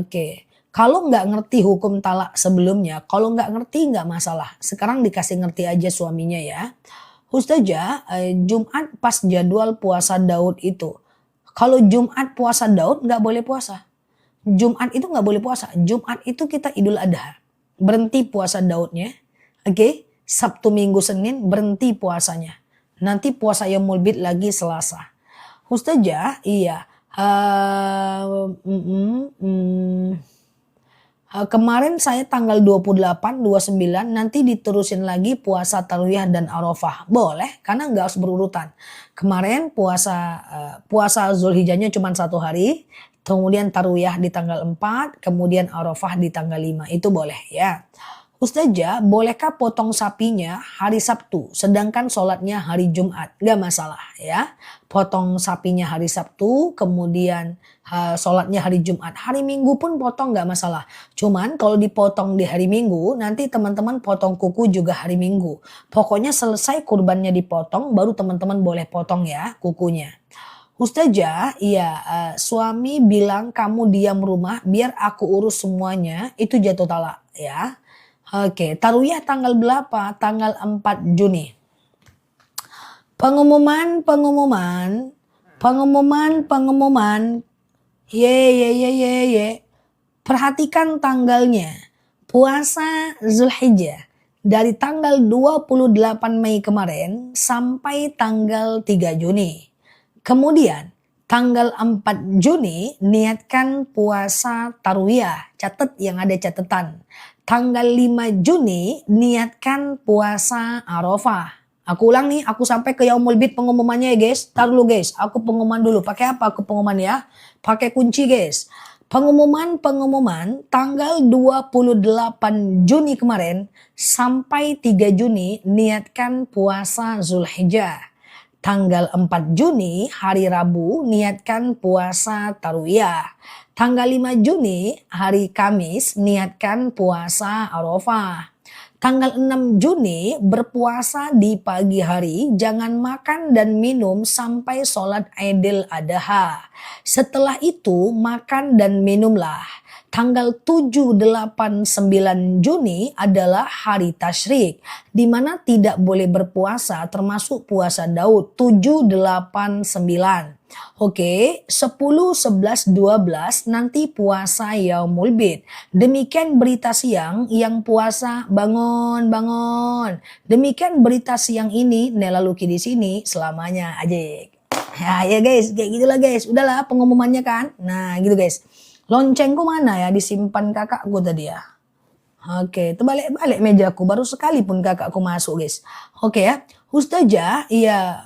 oke. Kalau nggak ngerti hukum talak sebelumnya, kalau nggak ngerti nggak masalah. Sekarang dikasih ngerti aja suaminya ya. Ustazah, Jumat pas jadwal puasa Daud itu. Kalau Jumat puasa Daud nggak boleh puasa. Jumat itu nggak boleh puasa. Jumat itu kita Idul Adha. Berhenti puasa Daudnya. Oke, Sabtu, Minggu, Senin berhenti puasanya. Nanti puasa Yaumul Bid lagi Selasa. Ustazah, iya. Kemarin saya tanggal 28, 29 nanti diterusin lagi puasa Tarwiyah dan Arafah. Boleh, karena nggak harus berurutan. Kemarin puasa Zulhijjahnya cuma 1 hari. Kemudian Tarwiyah di tanggal 4, kemudian Arafah di tanggal 5. Itu boleh ya. Ustazah, bolehkah potong sapinya hari Sabtu, sedangkan sholatnya hari Jumat? Gak masalah ya. Potong sapinya hari Sabtu, kemudian sholatnya hari Jumat. Hari Minggu pun potong gak masalah. Cuman kalau dipotong di hari Minggu, nanti teman-teman potong kuku juga hari Minggu. Pokoknya selesai kurbannya dipotong, baru teman-teman boleh potong ya kukunya. Ustazah, iya, suami bilang kamu diam rumah biar aku urus semuanya, itu jatuh talak ya. Oke, taruhiyah tanggal berapa? Tanggal 4 Juni. Pengumuman. Ye. Perhatikan tanggalnya. Puasa Zulhijjah dari tanggal 28 Mei kemarin sampai tanggal 3 Juni. Kemudian tanggal 4 Juni niatkan puasa taruhiyah. Catat yang ada catatan. Tanggal 5 Juni niatkan puasa Arafah. Aku ulang nih, aku sampai ke Yaumul Bid pengumumannya ya guys. Tar dulu guys, aku pengumuman dulu. Pakai apa aku pengumuman ya? Pakai kunci guys. Pengumuman tanggal 28 Juni kemarin sampai 3 Juni niatkan puasa Zulhijjah. Tanggal 4 Juni hari Rabu niatkan puasa taruhiyah. Tanggal 5 Juni hari Kamis niatkan puasa Arafah. Tanggal 6 Juni berpuasa di pagi hari, jangan makan dan minum sampai sholat Idul Adha. Setelah itu makan dan minumlah. Tanggal 7, 8, 9 Juni adalah hari tasyrik, di mana tidak boleh berpuasa termasuk puasa Daud 7, 8, 9. Oke, 10, 11, 12 nanti puasa Yaumul Bid. Demikian berita siang, yang puasa bangun. Demikian berita siang ini, Nela Luki di sini selamanya ajik. Ya guys, kayak gitulah guys. Udahlah pengumumannya kan. Nah, gitu guys. Loncengku mana ya? Disimpan kakakku tadi ya. Oke, terbalik-balik mejaku. Baru sekali pun kakakku masuk guys. Oke ya. Ustazah, iya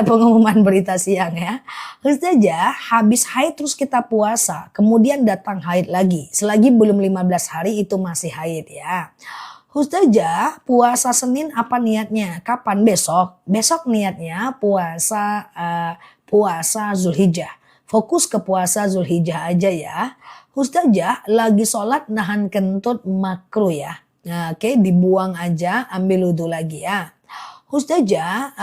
pengumuman berita siang ya. Ustazah, habis haid terus kita puasa. Kemudian datang haid lagi. Selagi belum 15 hari itu masih haid ya. Ustazah, puasa Senin apa niatnya? Kapan? Besok. Besok niatnya puasa Zulhijjah. Fokus ke puasa Zulhijjah aja ya. Ustazah lagi sholat nahan kentut makruh ya. Nah, oke, dibuang aja, ambil wudhu lagi ya. Ustazah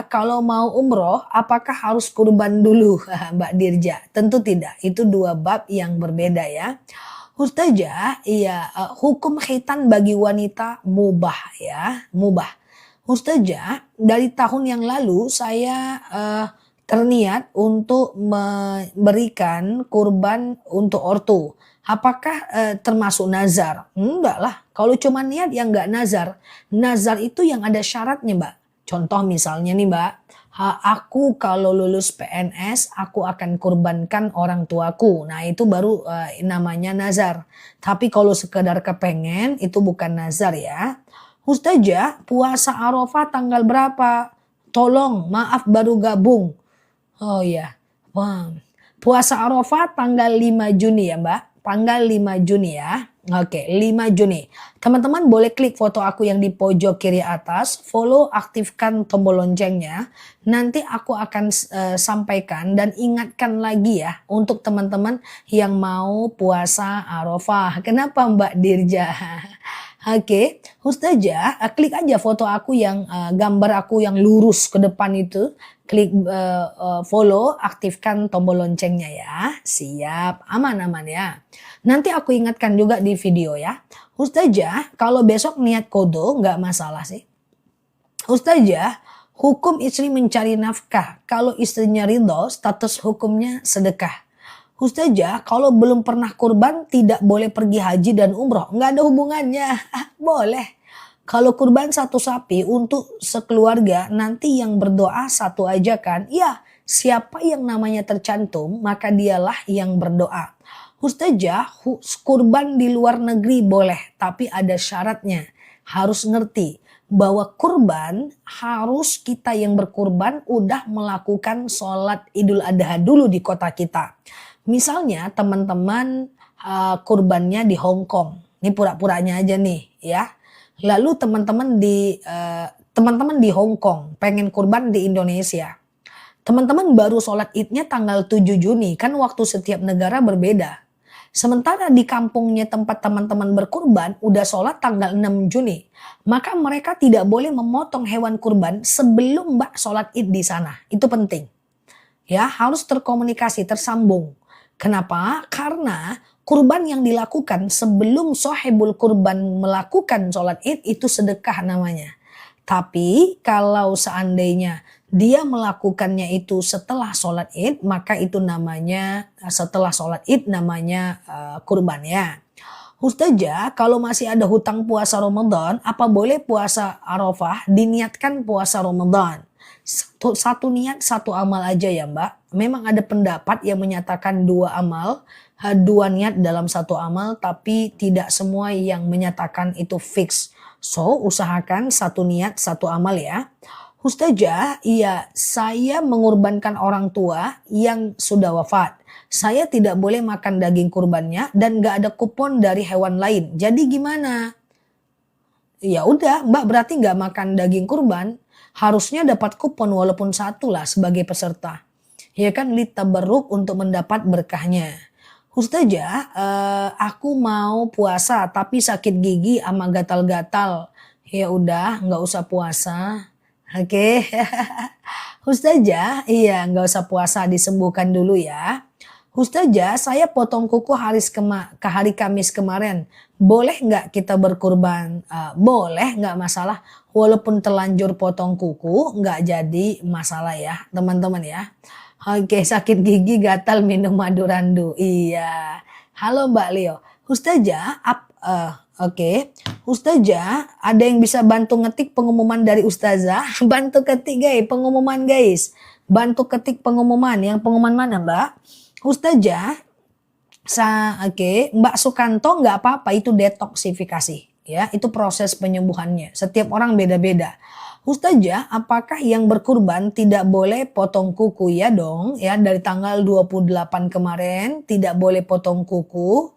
kalau mau umroh apakah harus kurban dulu Mbak Dirja? Tentu tidak, itu dua bab yang berbeda ya. Ustazah, iya, hukum khitan bagi wanita mubah ya, mubah. Ustazah, dari tahun yang lalu saya terniat untuk memberikan kurban untuk ortu. Apakah termasuk nazar? Enggak lah. Kalau cuma niat ya enggak nazar. Nazar itu yang ada syaratnya Mbak. Contoh misalnya nih Mbak. Aku kalau lulus PNS aku akan kurbankan orang tuaku. Nah itu baru namanya nazar. Tapi kalau sekedar kepengen itu bukan nazar ya. Ustazah, puasa Arafah tanggal berapa? Tolong, maaf baru gabung. Oh iya, wah. Puasa Arafah tanggal 5 Juni ya Mbak. Tanggal 5 Juni ya. Oke, 5 Juni. Teman-teman boleh klik foto aku yang di pojok kiri atas. Follow, aktifkan tombol loncengnya. Nanti aku akan sampaikan dan ingatkan lagi ya. Untuk teman-teman yang mau puasa Arafah. Kenapa Mbak Dirja? Oke, Ustazah, klik aja foto aku yang gambar aku yang lurus ke depan itu. Klik follow, aktifkan tombol loncengnya ya. Siap, aman-aman ya. Nanti aku ingatkan juga di video ya. Ustazah, kalau besok niat kodo nggak masalah sih. Ustazah, hukum istri mencari nafkah. Kalau istrinya ridho, status hukumnya sedekah. Ustazah, kalau belum pernah kurban tidak boleh pergi haji dan umroh. Nggak ada hubungannya. Boleh. Kalau kurban satu sapi untuk sekeluarga, nanti yang berdoa satu aja kan. Ya, siapa yang namanya tercantum, maka dialah yang berdoa. Ustazah, kurban di luar negeri boleh, tapi ada syaratnya. Harus ngerti bahwa kurban harus kita yang berkurban udah melakukan sholat Idul Adha dulu di kota kita. Misalnya teman-teman kurbannya di Hong Kong. Ini pura-puranya aja nih ya. Lalu teman-teman di Hong Kong pengen kurban di Indonesia. Teman-teman baru sholat idnya tanggal 7 Juni, kan waktu setiap negara berbeda. Sementara di kampungnya tempat teman-teman berkurban udah sholat tanggal 6 Juni. Maka mereka tidak boleh memotong hewan kurban sebelum mbak sholat id di sana. Itu penting. Ya, harus terkomunikasi, tersambung. Kenapa? Karena kurban yang dilakukan sebelum sohibul kurban melakukan sholat id itu sedekah namanya. Tapi kalau seandainya dia melakukannya itu setelah sholat id, maka itu namanya setelah sholat id namanya kurban ya. Ustazah, kalau masih ada hutang puasa Ramadan, apa boleh puasa Arafah diniatkan puasa Ramadan? Satu niat satu amal aja ya mbak. Memang ada pendapat yang menyatakan dua amal, dua niat dalam satu amal, tapi tidak semua yang menyatakan itu fix. So usahakan satu niat satu amal ya. Ustazah, iya saya mengorbankan orang tua yang sudah wafat. Saya tidak boleh makan daging kurbannya dan gak ada kupon dari hewan lain. Jadi gimana? Ya udah mbak berarti gak makan daging kurban. Harusnya dapat kupon walaupun satu lah sebagai peserta. Ya kan litabarruk untuk mendapat berkahnya. Ustazah, aku mau puasa tapi sakit gigi sama gatal-gatal. Ya udah nggak usah puasa. Oke. Ustazah, iya nggak usah puasa disembuhkan dulu ya. Ustazah, saya potong kuku hari Kamis kemarin. Boleh nggak kita berkurban? Boleh, nggak masalah. Walaupun terlanjur potong kuku, nggak jadi masalah ya teman-teman ya. Oke, sakit gigi gatal minum madu randu. Iya. Halo Mbak Leo. Ustazah, oke. Ustazah, ada yang bisa bantu ngetik pengumuman dari Ustazah? Bantu ketik guys, pengumuman guys. Bantu ketik pengumuman. Yang pengumuman mana Mbak? Ustazah, oke. Mbak Sukanto nggak apa-apa, itu detoksifikasi. Ya, itu proses penyembuhannya. Setiap orang beda-beda. Ustazah, apakah yang berkurban tidak boleh potong kuku? Ya dong, ya dari tanggal 28 kemarin tidak boleh potong kuku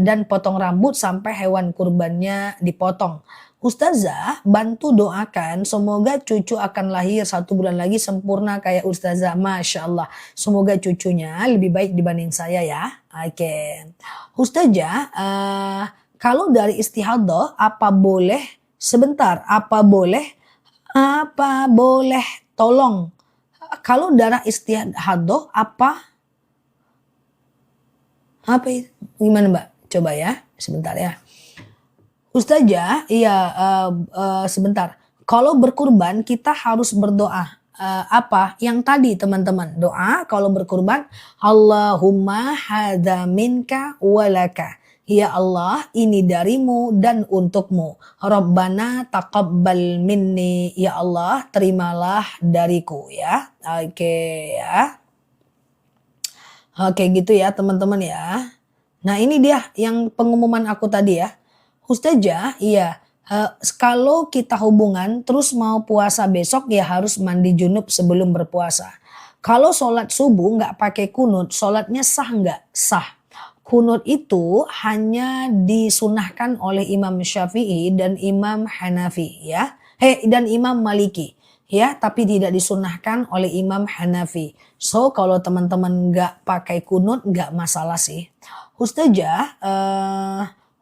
dan potong rambut sampai hewan kurbannya dipotong. Ustazah, bantu doakan semoga cucu akan lahir 1 bulan lagi sempurna kayak Ustazah. Masya Allah, semoga cucunya lebih baik dibanding saya ya. Oke. Ustazah, kalau dari istihadah apa boleh apa boleh tolong kalau darah istihadah apa itu? Gimana Mbak? Coba ya, sebentar ya. Ustazah, iya sebentar. Kalau berkurban kita harus berdoa. Apa? Yang tadi teman-teman. Doa kalau berkurban. Allahumma hadza minka walaka. Ya Allah, ini darimu dan untukmu. Rabbana taqabbal minni. Ya Allah, terimalah dariku ya. Oke ya. Oke gitu ya teman-teman ya. Nah ini dia yang pengumuman aku tadi ya. Ustazah, iya. Kalau kita hubungan terus mau puasa besok ya harus mandi junub sebelum berpuasa. Kalau sholat subuh nggak pakai kunut, sholatnya sah nggak? Sah. Kunut itu hanya disunahkan oleh Imam Syafi'i dan Imam Hanafi ya. Dan Imam Maliki ya, tapi tidak disunahkan oleh Imam Hanafi. So kalau teman-teman nggak pakai kunut nggak masalah sih. Ustazah,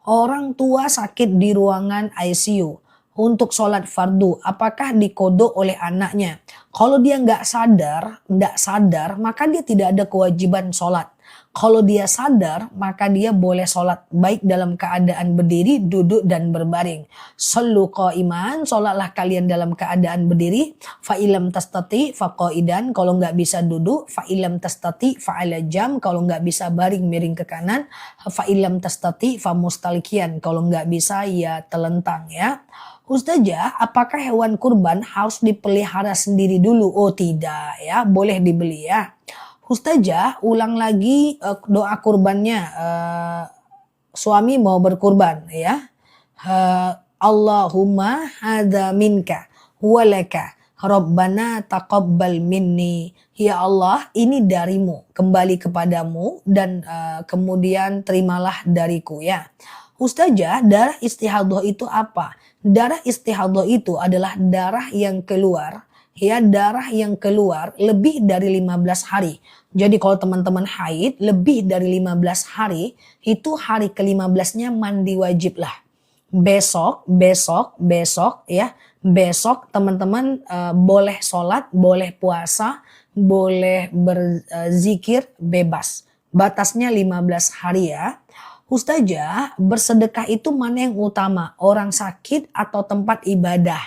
orang tua sakit di ruangan ICU untuk sholat fardu, apakah dikodok oleh anaknya? Kalau dia nggak sadar, maka dia tidak ada kewajiban sholat. Kalau dia sadar, maka dia boleh sholat baik dalam keadaan berdiri, duduk, dan berbaring. Sallu qa'iman, sholatlah kalian dalam keadaan berdiri. Fa'ilam tastati faqa'idan, kalau nggak bisa duduk. Fa'ilam tastati fa'ala jam, kalau nggak bisa baring miring ke kanan. Fa'ilam tastati famustalikian, kalau nggak bisa ya telentang ya. Ustazah, apakah hewan kurban harus dipelihara sendiri dulu? Oh tidak ya, boleh dibeli ya. Ustazah, ulang lagi doa kurbannya. Suami mau berkurban ya. Allahumma hadza minka walaka. Rabbana taqabbal minni. Ya Allah, ini darimu, kembali kepadamu, dan kemudian terimalah dariku ya. Ustazah, darah istihadah itu apa? Darah istihadah itu adalah darah yang keluar, ya, darah yang keluar lebih dari 15 hari. Jadi kalau teman-teman haid lebih dari 15 hari, itu hari ke-15-nya mandi wajib lah. Besok ya. Besok teman-teman boleh sholat, boleh puasa, boleh berzikir bebas. Batasnya 15 hari ya. Ustazah, bersedekah itu mana yang utama? Orang sakit atau tempat ibadah?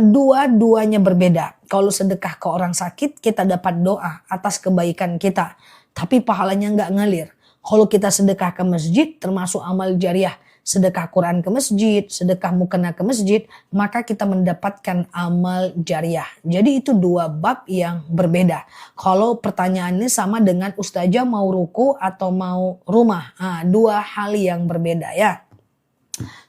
Dua-duanya berbeda. Kalau sedekah ke orang sakit, kita dapat doa atas kebaikan kita. Tapi pahalanya nggak ngalir. Kalau kita sedekah ke masjid, termasuk amal jariah. Sedekah Quran ke masjid, sedekah mukena ke masjid, maka kita mendapatkan amal jariah. Jadi itu dua bab yang berbeda. Kalau pertanyaannya sama dengan ustazah mau ruku atau mau rumah, dua hal yang berbeda ya.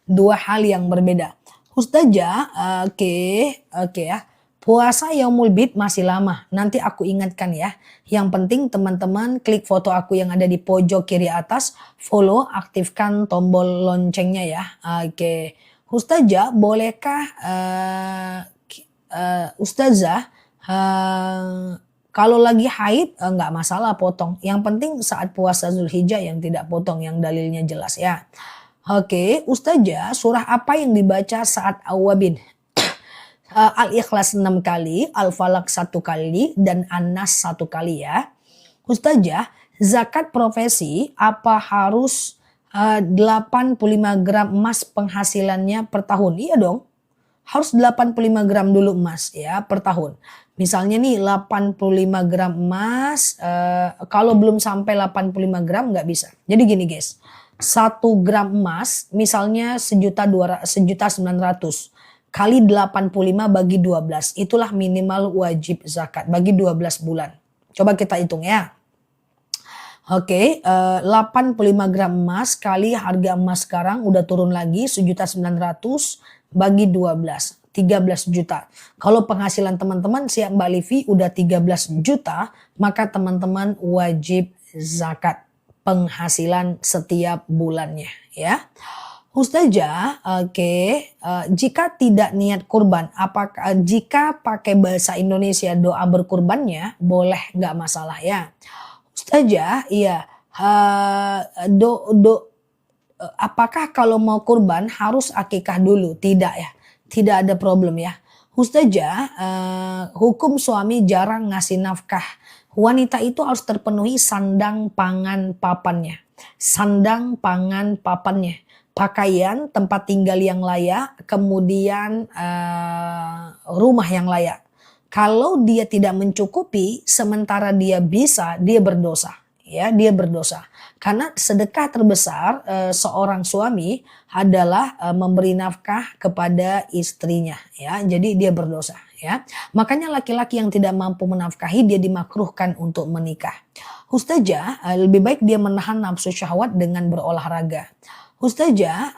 Dua hal yang berbeda. Ustazah, oke ya. Puasa Yaumul Bid masih lama. Nanti aku ingatkan ya. Yang penting teman-teman klik foto aku yang ada di pojok kiri atas, follow, aktifkan tombol loncengnya ya. Oke. Ustazah, bolehkah Ustazah kalau lagi haid nggak masalah potong. Yang penting saat puasa Zulhijjah yang tidak potong, yang dalilnya jelas ya. Oke, Ustazah, surah apa yang dibaca saat awabin? Al-Ikhlas 6 kali, Al-Falaq 1 kali, dan An-Nas 1 kali ya. Ustazah, zakat profesi apa harus 85 gram emas penghasilannya per tahun? Iya dong, harus 85 gram dulu emas ya per tahun. Misalnya nih 85 gram emas, kalau belum sampai 85 gram nggak bisa. Jadi gini guys, 1 gram emas misalnya 1.900.000 kali 85 bagi 12. Itulah minimal wajib zakat bagi 12 bulan. Coba kita hitung ya. Oke, 85 gram emas kali harga emas sekarang udah turun lagi 1.900.000 bagi 12. 13 juta. Kalau penghasilan teman-teman siap Mbak Livi udah 13 juta, maka teman-teman wajib zakat penghasilan setiap bulannya ya. Ustazah, jika tidak niat kurban, apakah jika pakai bahasa Indonesia doa berkurbannya boleh nggak masalah ya? Ustazah, iya, apakah kalau mau kurban harus akikah dulu? Tidak ya, tidak ada problem ya. Ustazah, hukum suami jarang ngasih nafkah. Wanita itu harus terpenuhi sandang, pangan, papannya. Sandang, pangan, papannya. Pakaian, tempat tinggal yang layak, kemudian rumah yang layak. Kalau dia tidak mencukupi, sementara dia bisa, dia berdosa. Ya, dia berdosa. Karena sedekah terbesar seorang suami adalah memberi nafkah kepada istrinya. Ya, jadi dia berdosa. Ya, makanya laki-laki yang tidak mampu menafkahi dia dimakruhkan untuk menikah. Ustazah, lebih baik dia menahan nafsu syahwat dengan berolahraga. Ustazah,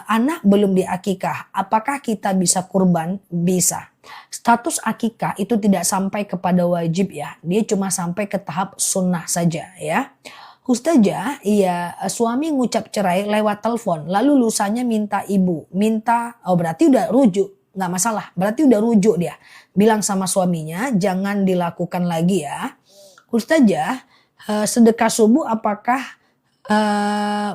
anak belum diakikah, apakah kita bisa kurban? Bisa. Status akikah itu tidak sampai kepada wajib ya, dia cuma sampai ke tahap sunnah saja ya. Ustazah, iya, suami ngucap cerai lewat telepon, lalu lusanya minta berarti udah rujuk, nggak masalah, berarti udah rujuk dia. Bilang sama suaminya, jangan dilakukan lagi ya. Ustazah, sedekah subuh apakah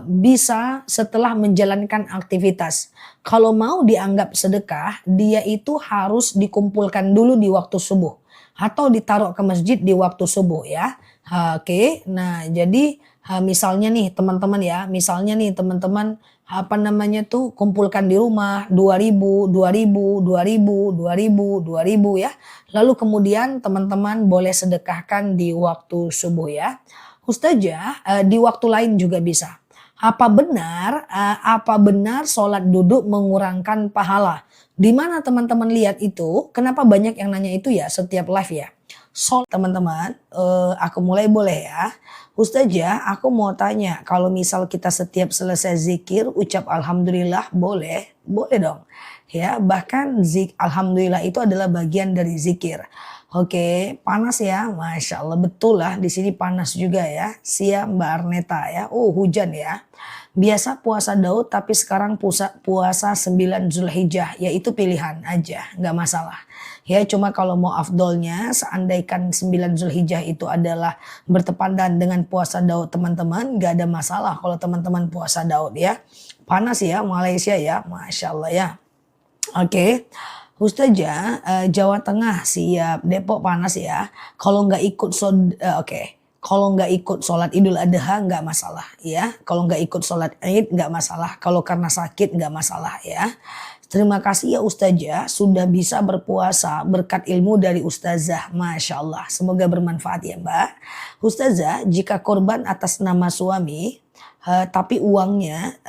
bisa setelah menjalankan aktivitas? Kalau mau dianggap sedekah, dia itu harus dikumpulkan dulu di waktu subuh atau ditaruh ke masjid di waktu subuh ya. Oke, nah jadi misalnya nih teman-teman ya, kumpulkan di rumah 2.000, 2.000, 2.000, 2.000, 2.000 ya. Lalu kemudian teman-teman boleh sedekahkan di waktu subuh ya. Ustazah, di waktu lain juga bisa. Apa benar sholat duduk mengurangkan pahala? Di mana teman-teman lihat itu? Kenapa banyak yang nanya itu ya setiap live ya? Teman-teman, aku mulai boleh ya. Ustazah, aku mau tanya, kalau misal kita setiap selesai zikir ucap alhamdulillah boleh? Boleh dong. Ya, bahkan alhamdulillah itu adalah bagian dari zikir. Oke, panas ya, Masya Allah, betul lah di sini panas juga ya. Siap Mbak Arneta ya. Oh, hujan ya. Biasa puasa Daud tapi sekarang puasa 9 Zulhijjah, yaitu pilihan aja, nggak masalah. Ya cuma kalau mau afdolnya, seandaikan 9 Zulhijjah itu adalah bertepatan dengan puasa Daud teman-teman, nggak ada masalah kalau teman-teman puasa Daud ya. Panas ya Malaysia ya, Masya Allah ya. Oke. Ustazah, Jawa Tengah siap, Depok panas ya. Kalau nggak ikut oke. Kalau nggak ikut sholat Idul Adha nggak masalah ya. Kalau nggak ikut sholat Id nggak masalah. Kalau karena sakit nggak masalah ya. Terima kasih ya Ustazah sudah bisa berpuasa berkat ilmu dari Ustazah. Masya Allah. Semoga bermanfaat ya Mbak. Ustazah, jika korban atas nama suami tapi uangnya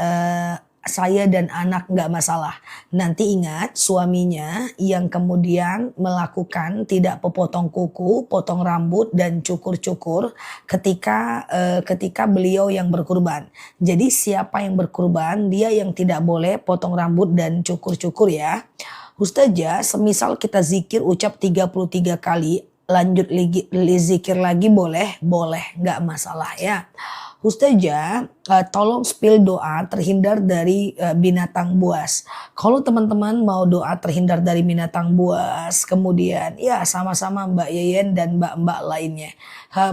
saya dan anak nggak masalah. Nanti ingat suaminya yang kemudian melakukan tidak popotong kuku, potong rambut dan cukur-cukur ketika beliau yang berkurban. Jadi siapa yang berkurban dia yang tidak boleh potong rambut dan cukur-cukur ya. Ustazah, semisal kita zikir ucap 33 kali lanjut zikir lagi boleh? Boleh, nggak masalah ya. Ustazah, tolong spill doa terhindar dari binatang buas. Kalau teman-teman mau doa terhindar dari binatang buas, kemudian ya sama-sama Mbak Yeyen dan mbak-mbak lainnya.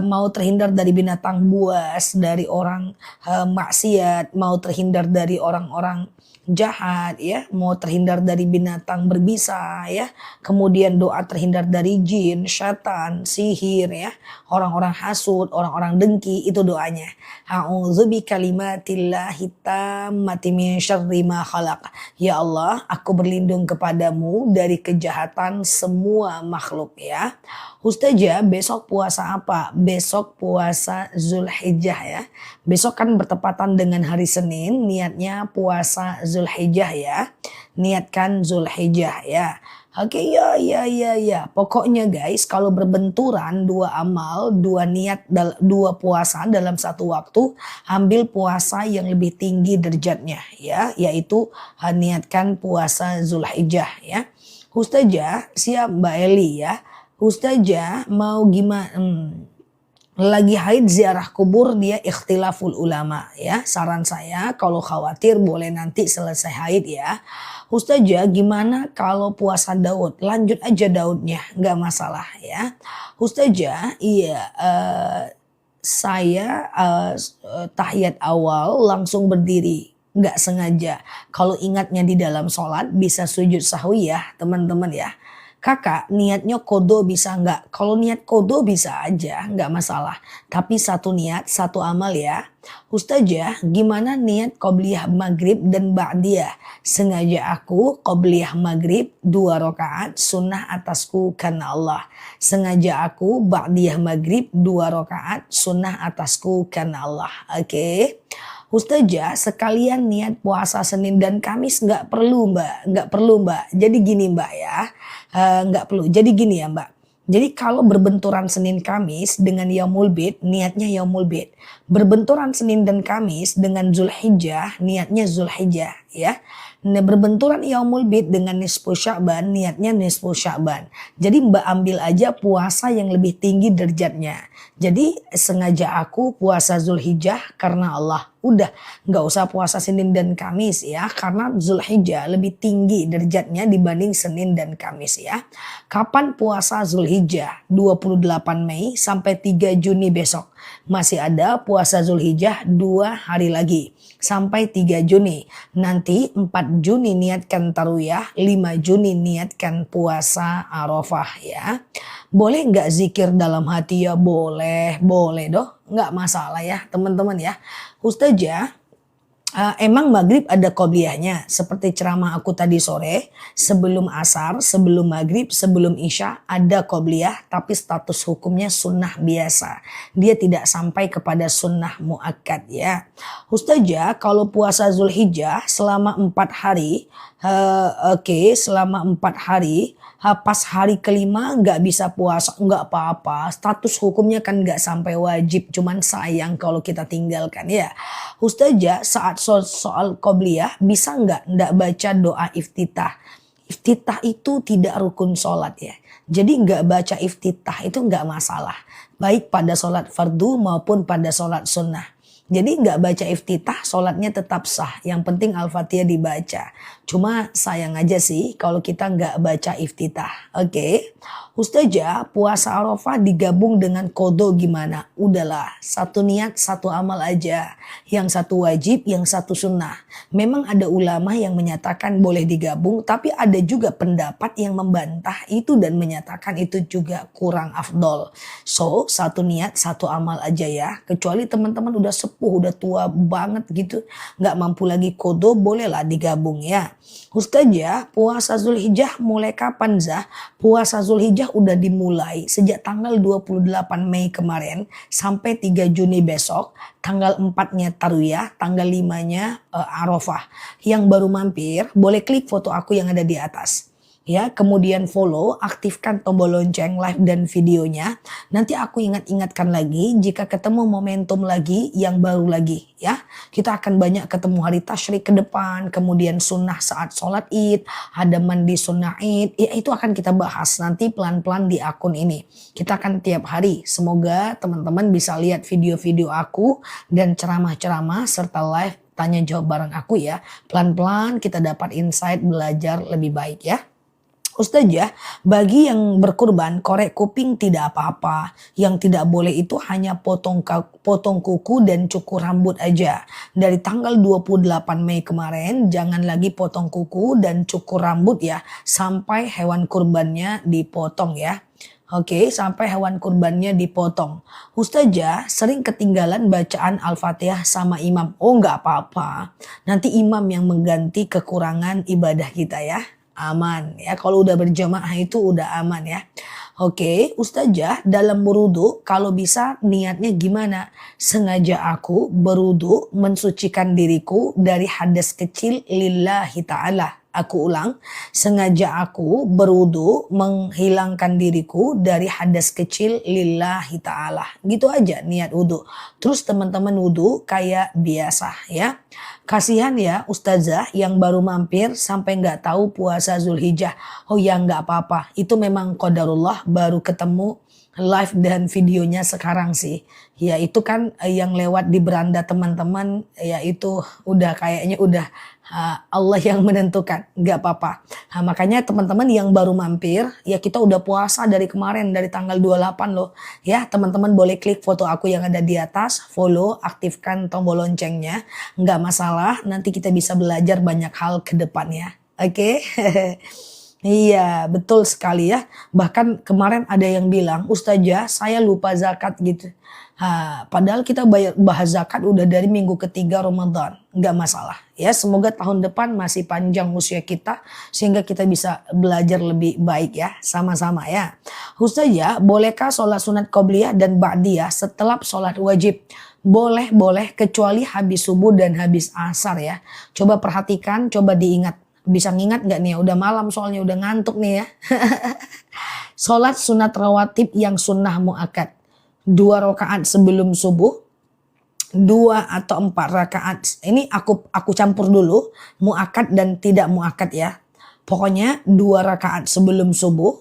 Mau terhindar dari binatang buas, dari orang maksiat, mau terhindar dari orang-orang jahat ya, mau terhindar dari binatang berbisa ya, kemudian doa terhindar dari jin, syaitan, sihir ya, orang-orang hasud, orang-orang dengki, itu doanya. A'udzu bikalimatillahi tammati min syarri ma khalaq. Ya Allah, aku berlindung kepadamu dari kejahatan semua makhluk ya. Ustazah, besok puasa apa? Besok puasa Zulhijjah ya. Besok kan bertepatan dengan hari Senin, niatnya puasa Zulhijjah ya. Niatkan Zulhijjah ya. Oke, ya. Pokoknya guys, kalau berbenturan dua amal, dua niat, dua puasa dalam satu waktu, ambil puasa yang lebih tinggi derajatnya ya, yaitu niatkan puasa Zulhijjah ya. Ustazah, siap Mbak Eli ya. Ustazah mau gimana? Lagi haid ziarah kubur dia ikhtilaful ulama ya. Saran saya kalau khawatir boleh nanti selesai haid ya. Ustazah gimana kalau puasa Daud? Lanjut aja Daudnya, nggak masalah ya. Ustazah, iya saya tahiyat awal langsung berdiri. Nggak sengaja. Kalau ingatnya di dalam sholat bisa sujud sahwi ya teman-teman ya. Kakak niatnya kodo bisa nggak? Kalau niat kodo bisa aja, nggak masalah. Tapi satu niat, satu amal ya. Ustazah, gimana niat qobliyah maghrib dan ba'diyah? Sengaja aku qobliyah maghrib 2 rakaat sunnah atasku karena Allah. Sengaja aku ba'diyah maghrib 2 rakaat sunnah atasku karena Allah. Oke. Ustazah, sekalian niat puasa Senin dan Kamis nggak perlu mbak. Jadi gini mbak ya, nggak perlu. Jadi gini ya mbak. Jadi kalau berbenturan Senin Kamis dengan Yaumul Bid, niatnya Yaumul Bid. Berbenturan Senin dan Kamis dengan Zulhijjah, niatnya Zulhijjah ya. Nah, berbenturan Yaumul Bid dengan Nisfu Sya'ban, niatnya Nisfu Sya'ban. Jadi mbak ambil aja puasa yang lebih tinggi derajatnya. Jadi sengaja aku puasa Zulhijjah karena Allah. Udah nggak usah puasa Senin dan Kamis ya. Karena Zulhijjah lebih tinggi derajatnya dibanding Senin dan Kamis ya. Kapan puasa Zulhijjah? 28 Mei sampai 3 Juni besok. Masih ada puasa Zulhijjah 2 hari lagi. Sampai 3 Juni. Nanti 4 Juni niatkan Tarwiyah, 5 Juni niatkan puasa Arafah ya. Boleh nggak zikir dalam hati ya? Boleh doh. Nggak masalah ya teman-teman ya. Ustazah, emang maghrib ada qobliyahnya seperti ceramah aku tadi sore, sebelum asar, sebelum maghrib, sebelum isya ada qobliyah tapi status hukumnya sunnah biasa. Dia tidak sampai kepada sunnah muakkad ya. Ustazah, kalau puasa Zulhijjah selama 4 hari, selama 4 hari, pas hari kelima nggak bisa puasa, nggak apa-apa. Status hukumnya kan nggak sampai wajib, cuman sayang kalau kita tinggalkan ya. Ustazah, saat soal qobliyah bisa nggak baca doa iftitah? Iftitah itu tidak rukun sholat ya. Jadi nggak baca iftitah itu nggak masalah. Baik pada sholat fardu maupun pada sholat sunnah. Jadi nggak baca iftitah, sholatnya tetap sah. Yang penting Al-Fatihah dibaca. Cuma sayang aja sih kalau kita nggak baca iftitah. Oke. Ustazah, puasa Arafah digabung dengan kodo gimana? Udahlah, satu niat, satu amal aja. Yang satu wajib, yang satu sunnah. Memang ada ulama yang menyatakan boleh digabung, tapi ada juga pendapat yang membantah itu dan menyatakan itu juga kurang afdol. So, satu niat, satu amal aja ya. Kecuali teman-teman udah sepuh, udah tua banget gitu, nggak mampu lagi kodo, bolehlah digabung ya. Ustazah, puasa Zulhijjah mulai kapan Zah? Puasa Zulhijjah udah dimulai sejak tanggal 28 Mei kemarin sampai 3 Juni besok. Tanggal 4-nya Tarwiyah, tanggal 5-nya Arafah. Yang baru mampir boleh klik foto aku yang ada di atas. Ya, kemudian follow, aktifkan tombol lonceng live dan videonya. Nanti aku ingatkan lagi jika ketemu momentum lagi yang baru lagi ya. Kita akan banyak ketemu hari tasyrik ke depan, kemudian sunnah saat sholat id, ada mandi sunnah id. Ya, itu akan kita bahas nanti pelan-pelan di akun ini. Kita akan tiap hari. Semoga teman-teman bisa lihat video-video aku dan ceramah-ceramah serta live tanya jawab bareng aku ya. Pelan-pelan kita dapat insight belajar lebih baik ya. Ustazah, bagi yang berkurban korek kuping tidak apa-apa. Yang tidak boleh itu hanya potong kuku dan cukur rambut aja. Dari tanggal 28 Mei kemarin jangan lagi potong kuku dan cukur rambut ya. Sampai hewan kurbannya dipotong ya. Oke, sampai hewan kurbannya dipotong. Ustazah sering ketinggalan bacaan Al-Fatihah sama imam. Oh nggak apa-apa. Nanti imam yang mengganti kekurangan ibadah kita ya. Aman ya, kalau udah berjamaah itu udah aman ya. Oke, Ustazah dalam berudu kalau bisa niatnya gimana? Sengaja aku berudu mensucikan diriku dari hadas kecil lillahi ta'ala. Aku ulang, sengaja aku berudu menghilangkan diriku dari hadas kecil lillahi ta'ala. Gitu aja niat wudu. Terus teman-teman wudu kayak biasa ya. Kasihan ya Ustazah yang baru mampir sampai nggak tahu puasa Zulhijjah. Oh ya nggak apa-apa, itu memang qadarullah baru ketemu live dan videonya sekarang sih. Ya itu kan yang lewat di beranda teman-teman ya itu udah kayaknya udah Allah yang menentukan, nggak apa-apa. Nah, makanya teman-teman yang baru mampir, ya kita udah puasa dari kemarin, dari tanggal 28 loh. Ya teman-teman boleh klik foto aku yang ada di atas, follow, aktifkan tombol loncengnya. Nggak masalah, nanti kita bisa belajar banyak hal ke depannya. Oke? Iya betul sekali ya. Bahkan kemarin ada yang bilang, Ustazah saya lupa zakat gitu. Padahal kita bahas zakat udah dari minggu ketiga Ramadan. Nggak masalah ya, semoga tahun depan masih panjang usia kita sehingga kita bisa belajar lebih baik ya, sama-sama ya. Ustazah bolehkah sholat sunat qobliyah dan ba'diyah setelah sholat wajib? Boleh kecuali habis subuh dan habis asar ya. Coba perhatikan, coba diingat. Bisa ngingat gak nih? Udah malam soalnya udah ngantuk nih ya. Sholat sunat rawatib yang sunnah mu'akad. 2 rakaat sebelum subuh. 2 atau 4 rakaat. Ini aku campur dulu. Mu'akad dan tidak mu'akad ya. Pokoknya 2 rakaat sebelum subuh.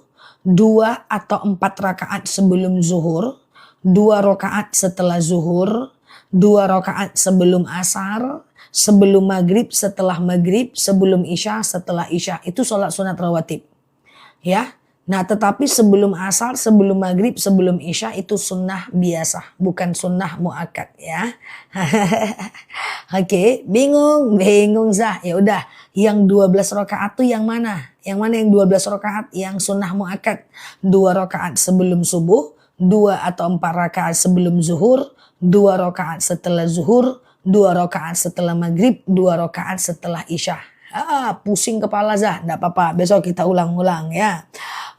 2 atau 4 rakaat sebelum zuhur. 2 rakaat setelah zuhur. 2 rakaat sebelum asar. Sebelum maghrib, setelah maghrib, sebelum isya, setelah isya. Itu sholat sunat rawatib. Ya. Nah tetapi sebelum asar, sebelum maghrib, sebelum isya itu sunnah biasa. Bukan sunnah mu'akad ya. Oke, bingung Zah. Ya udah, yang 12 rakaat tuh yang mana? Yang mana yang 12 rakaat yang sunnah mu'akad? 2 rakaat sebelum subuh, 2 atau 4 rakaat sebelum zuhur, 2 rakaat setelah zuhur, 2 rakaat setelah maghrib, 2 rakaat setelah isya. Pusing kepala Zah, enggak apa-apa, besok kita ulang-ulang ya.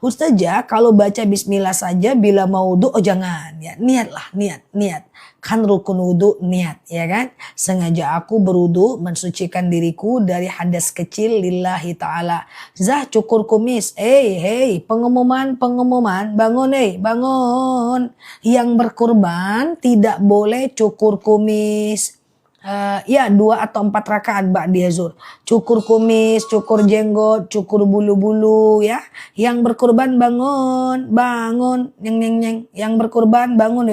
Ustazah kalau baca bismillah saja bila mau wudu, oh jangan ya, niatlah, niat. Kan rukun wudu niat ya kan. Sengaja aku berwudu mensucikan diriku dari hadas kecil lillahi ta'ala. Zah cukur kumis, hey pengumuman, bangun bangun. Yang berkurban tidak boleh cukur kumis. Ya 2 atau 4 rakaat ba'di zuhur. Cukur kumis, cukur jenggot, cukur bulu-bulu ya. Yang berkurban bangun, bangun, nyeng. Yang berkurban bangun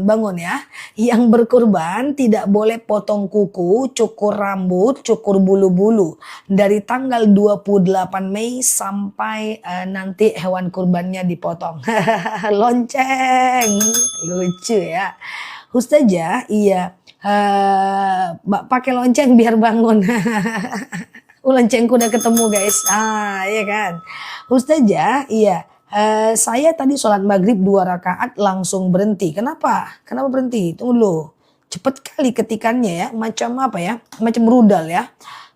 bangun ya. Yang berkurban tidak boleh potong kuku, cukur rambut, cukur bulu-bulu. Dari tanggal 28 Mei sampai nanti hewan kurbannya dipotong. Lonceng, lucu ya. Ustazah, iya. Pakai lonceng biar bangun. Loncengku udah ketemu guys. Iya kan. Ustazah, iya. Saya tadi sholat maghrib 2 rakaat langsung berhenti. Kenapa? Kenapa berhenti? Tunggu dulu. Cepet kali ketikannya ya. Macam apa ya? Macam rudal ya.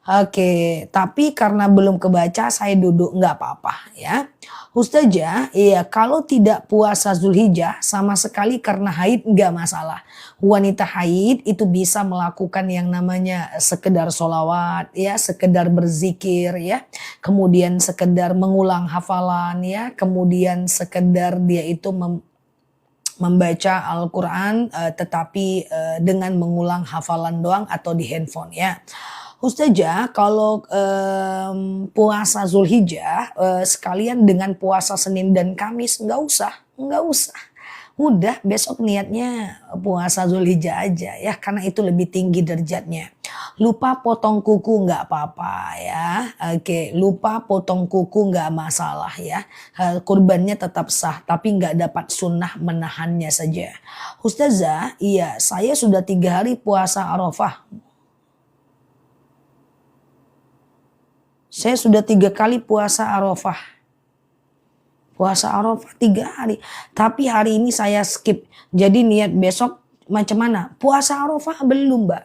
Oke, tapi karena belum kebaca saya duduk nggak apa-apa ya. Ustazah, iya kalau tidak puasa Zulhijjah sama sekali karena haid nggak masalah. Wanita haid itu bisa melakukan yang namanya sekedar sholawat ya, sekedar berzikir ya, kemudian sekedar mengulang hafalan ya, kemudian sekedar dia itu membaca Al-Quran tetapi dengan mengulang hafalan doang atau di handphone ya. Ustazah, kalau puasa Zulhijjah sekalian dengan puasa Senin dan Kamis nggak usah. Udah besok niatnya puasa Zulhijjah aja ya, karena itu lebih tinggi derajatnya. Lupa potong kuku nggak apa-apa ya. Oke, lupa potong kuku nggak masalah ya. Kurbannya tetap sah, tapi nggak dapat sunnah menahannya saja. Ustazah, iya saya sudah 3 hari puasa Arafah. Saya sudah 3 kali puasa Arafah. Puasa Arafah 3 hari. Tapi hari ini saya skip. Jadi niat besok macam mana? Puasa Arafah belum, Mbak.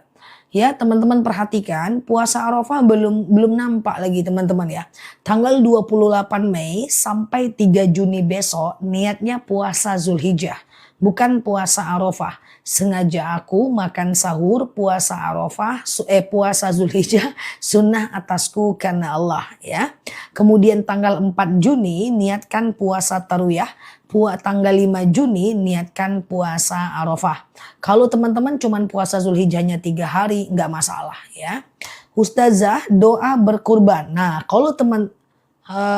Ya, teman-teman perhatikan, puasa Arafah belum nampak lagi teman-teman ya. Tanggal 28 Mei sampai 3 Juni besok niatnya puasa Zulhijjah. Bukan puasa Arafah. Sengaja aku makan sahur puasa Arafah, puasa Zulhijjah sunnah atasku karena Allah ya. Kemudian tanggal 4 Juni niatkan puasa Tarwiyah. Tanggal 5 Juni niatkan puasa Arafah. Kalau teman-teman cuman puasa Zulhijjahnya 3 hari nggak masalah ya. Ustazah, doa berkurban. Nah kalau teman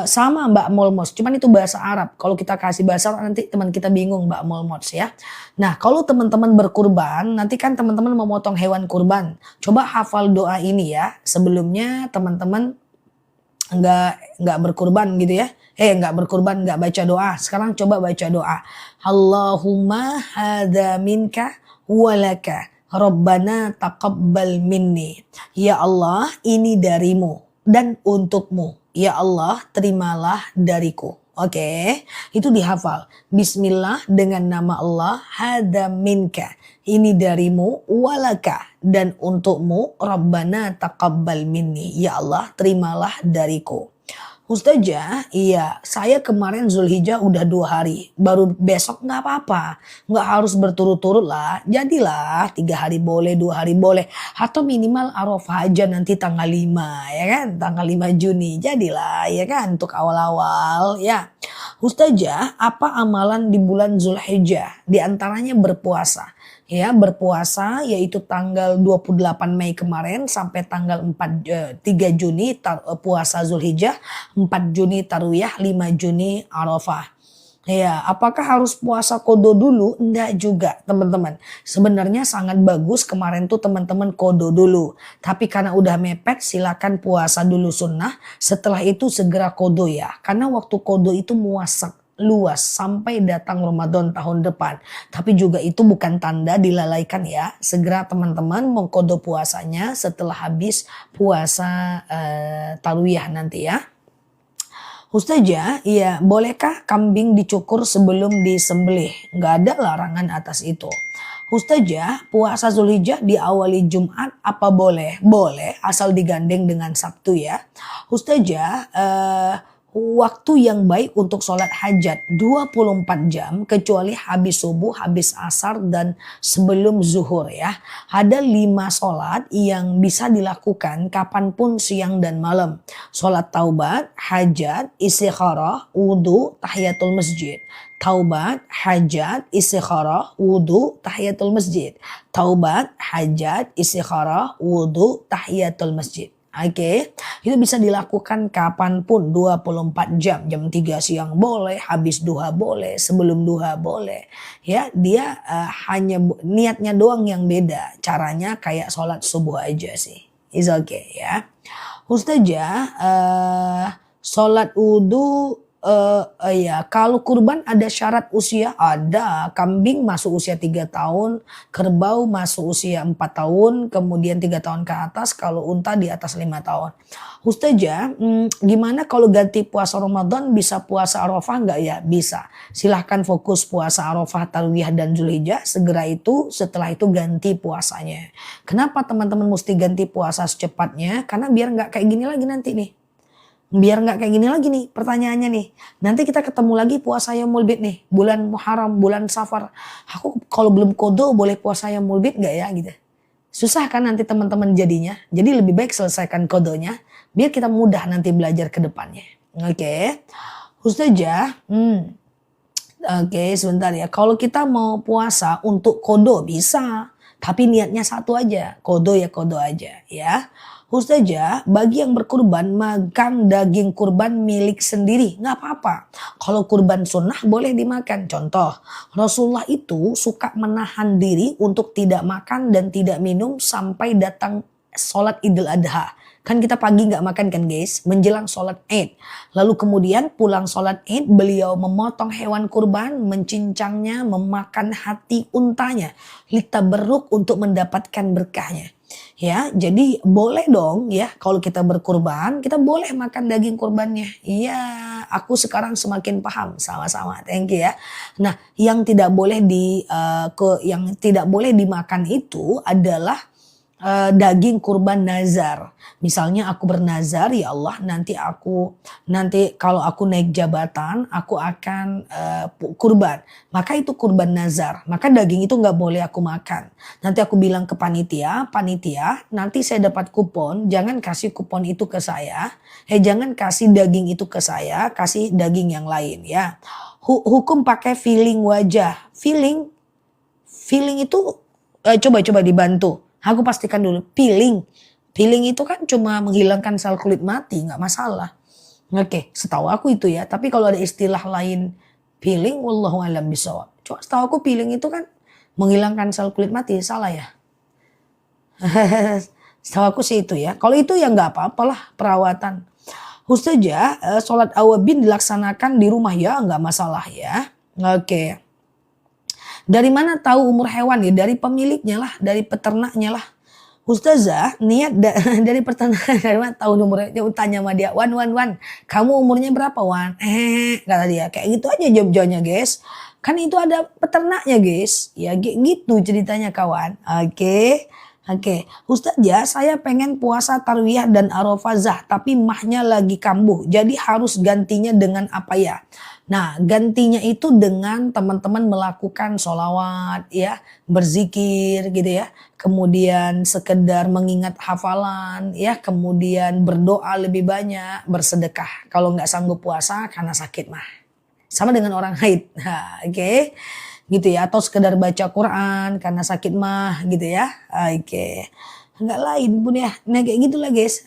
sama Mbak Molmos, cuman itu bahasa Arab. Kalau kita kasih bahasa Arab nanti teman kita bingung Mbak Molmos ya. Nah kalau teman-teman berkurban, nanti kan teman-teman memotong hewan kurban. Coba hafal doa ini ya. Sebelumnya teman-teman nggak berkurban gitu ya. Nggak berkurban, nggak baca doa. Sekarang coba baca doa. Allahumma hadza minka walaka. Rabbana taqabbal minni. Ya Allah, ini darimu dan untukmu. Ya Allah, terimalah dariku. Oke, itu dihafal. Bismillah dengan nama Allah, hadza minka. Ini darimu, walaka dan untukmu, Rabbana taqabbal minni. Ya Allah, terimalah dariku. Ustazah, iya saya kemarin Zulhijjah udah 2 hari, baru besok nggak apa-apa, nggak harus berturut-turut lah, jadilah 3 hari boleh, 2 hari boleh, atau minimal Arafah aja nanti tanggal 5 ya kan, tanggal 5 Juni, jadilah ya kan untuk awal-awal ya. Ustazah, apa amalan di bulan Zulhijjah? Di antaranya berpuasa. Ya, berpuasa yaitu tanggal 28 Mei kemarin sampai tanggal 3 Juni puasa Zulhijjah, 4 Juni Tarwiyah, 5 Juni Arafah. Ya, apakah harus puasa kodo dulu? Enggak juga teman-teman. Sebenarnya sangat bagus kemarin tuh teman-teman kodo dulu. Tapi karena udah mepet silakan puasa dulu sunnah. Setelah itu segera kodo ya. Karena waktu kodo itu muasak. Luas sampai datang Ramadan tahun depan. Tapi juga itu bukan tanda dilalaikan ya. Segera teman-teman mengkodo puasanya setelah habis puasa Tarwiyah nanti ya. Ustazah, iya bolehkah kambing dicukur sebelum disembelih? Nggak ada larangan atas itu. Ustazah, puasa Zulhijjah diawali Jumat apa boleh? Boleh asal digandeng dengan Sabtu ya. Ustazah, waktu yang baik untuk sholat hajat 24 jam kecuali habis subuh, habis asar, dan sebelum zuhur ya. Ada 5 sholat yang bisa dilakukan kapanpun siang dan malam. Sholat taubat, hajat, istikharah, wudhu, tahiyatul masjid. Taubat, hajat, istikharah, wudhu, tahiyatul masjid. Taubat, hajat, istikharah, wudhu, tahiyatul masjid. Oke, itu bisa dilakukan kapanpun 24 jam. Jam 3 siang boleh, habis duha boleh, sebelum duha boleh. Ya, dia hanya niatnya doang yang beda. Caranya kayak sholat subuh aja sih. It's okay ya. Ustazah, sholat wudhu, ya kalau kurban ada syarat usia? Ada. Kambing masuk usia 3 tahun, kerbau masuk usia 4 tahun, kemudian 3 tahun ke atas, kalau unta di atas 5 tahun. Ustazah, gimana kalau ganti puasa Ramadan bisa puasa Arafah nggak ya? Bisa. Silahkan fokus puasa Arafah, Tarwiyah, dan Zulhijjah. Setelah itu ganti puasanya. Kenapa teman-teman mesti ganti puasa secepatnya? Karena biar nggak kayak gini lagi nanti nih. Biar nggak kayak gini lagi nih pertanyaannya nih. Nanti kita ketemu lagi puasa Yaumul Bid nih. Bulan Muharram, bulan Safar. Aku kalau belum kodo boleh puasa Yaumul Bid nggak ya gitu. Susah kan nanti teman-teman jadinya. Jadi lebih baik selesaikan kodonya. Biar kita mudah nanti belajar ke depannya. Oke. Ustazah. Oke, sebentar ya. Kalau kita mau puasa untuk kodo bisa. Tapi niatnya satu aja. Kodo ya kodo aja ya. Ustazah, bagi yang berkurban makan daging kurban milik sendiri, nggak apa-apa. Kalau kurban sunnah boleh dimakan. Contoh, Rasulullah itu suka menahan diri untuk tidak makan dan tidak minum sampai datang sholat Idul Adha. Kan kita pagi nggak makan kan guys, menjelang sholat Id. Lalu kemudian pulang sholat Id, beliau memotong hewan kurban, mencincangnya, memakan hati untanya. Litaberruk untuk mendapatkan berkahnya. Ya, jadi boleh dong ya kalau kita berkurban, kita boleh makan daging kurbannya. Iya, aku sekarang semakin paham, sama-sama. Thank you ya. Nah, yang tidak boleh dimakan itu adalah daging kurban nazar. Misalnya aku bernazar, ya Allah nanti kalau aku naik jabatan aku akan kurban. Maka itu kurban nazar. Maka daging itu nggak boleh aku makan. Nanti aku bilang ke panitia nanti saya dapat kupon, jangan kasih kupon itu ke saya. Jangan kasih daging itu ke saya, kasih daging yang lain ya. Hukum pakai feeling wajah. Feeling itu coba dibantu. Aku pastikan dulu, peeling itu kan cuma menghilangkan sel kulit mati, nggak masalah. Oke, setahu aku itu ya. Tapi kalau ada istilah lain peeling, wallahu alam bisawab. Cuma setahu aku peeling itu kan menghilangkan sel kulit mati, salah ya? Setahu aku sih itu ya. Kalau itu ya nggak apa-apalah perawatan. Ustazah, sholat awabin dilaksanakan di rumah ya, nggak masalah ya. Oke. Dari mana tahu umur hewan ya? Dari pemiliknya lah, dari peternaknya lah. Ustazah, niat dari peternak, dari mana tahu umurnya? Tanya sama dia, Wan, kamu umurnya berapa Wan? Kata dia, kayak gitu aja jawabnya guys. Kan itu ada peternaknya guys. Ya gitu ceritanya kawan. Oke. Ustazah, saya pengen puasa Tarwiyah dan Arafah, tapi mahnya lagi kambuh. Jadi harus gantinya dengan apa ya? Nah, gantinya itu dengan teman-teman melakukan sholawat ya, berzikir gitu ya. Kemudian sekedar mengingat hafalan ya, kemudian berdoa lebih banyak, bersedekah. Kalau nggak sanggup puasa karena sakit mah. Sama dengan orang haid. Nah, oke. Gitu ya, atau sekedar baca Quran karena sakit mah gitu ya. Oke. Enggak lain pun ya. Nah kayak gitulah guys.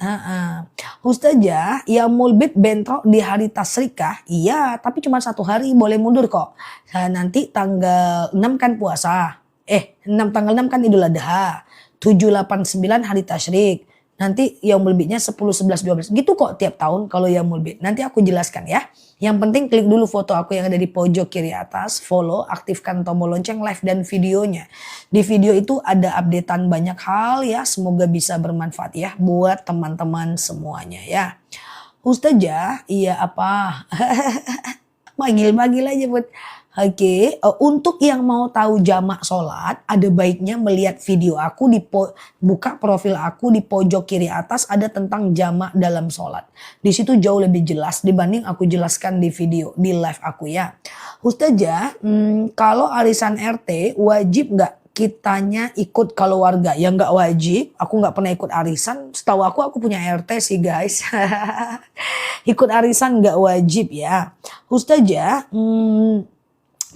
Ustazah, Yaumul Bid bentrok di hari Tasrikah? Iya, tapi cuma 1 hari, boleh mundur kok. Nanti tanggal 6 kan puasa. Tanggal 6 kan Idul Adha. 7, 8, 9 hari Tasyrik. Nanti Yaumul Bidnya 10, 11, 12. Gitu kok tiap tahun kalau Yaumul Bid. Nanti aku jelaskan ya. Yang penting klik dulu foto aku yang ada di pojok kiri atas. Follow, aktifkan tombol lonceng, live dan videonya. Di video itu ada updatean banyak hal ya. Semoga bisa bermanfaat ya buat teman-teman semuanya ya. Ustazah, iya apa? Manggil aja buat. Oke, untuk yang mau tahu jamak sholat, ada baiknya melihat video aku buka profil aku di pojok kiri atas ada tentang jamak dalam sholat. Di situ jauh lebih jelas dibanding aku jelaskan di video, di live aku ya. Ustazah, kalau arisan RT wajib nggak kitanya ikut keluarga? Ya nggak wajib, aku nggak pernah ikut arisan. Setahu aku punya RT sih guys. Ikut arisan nggak wajib ya. Ustazah,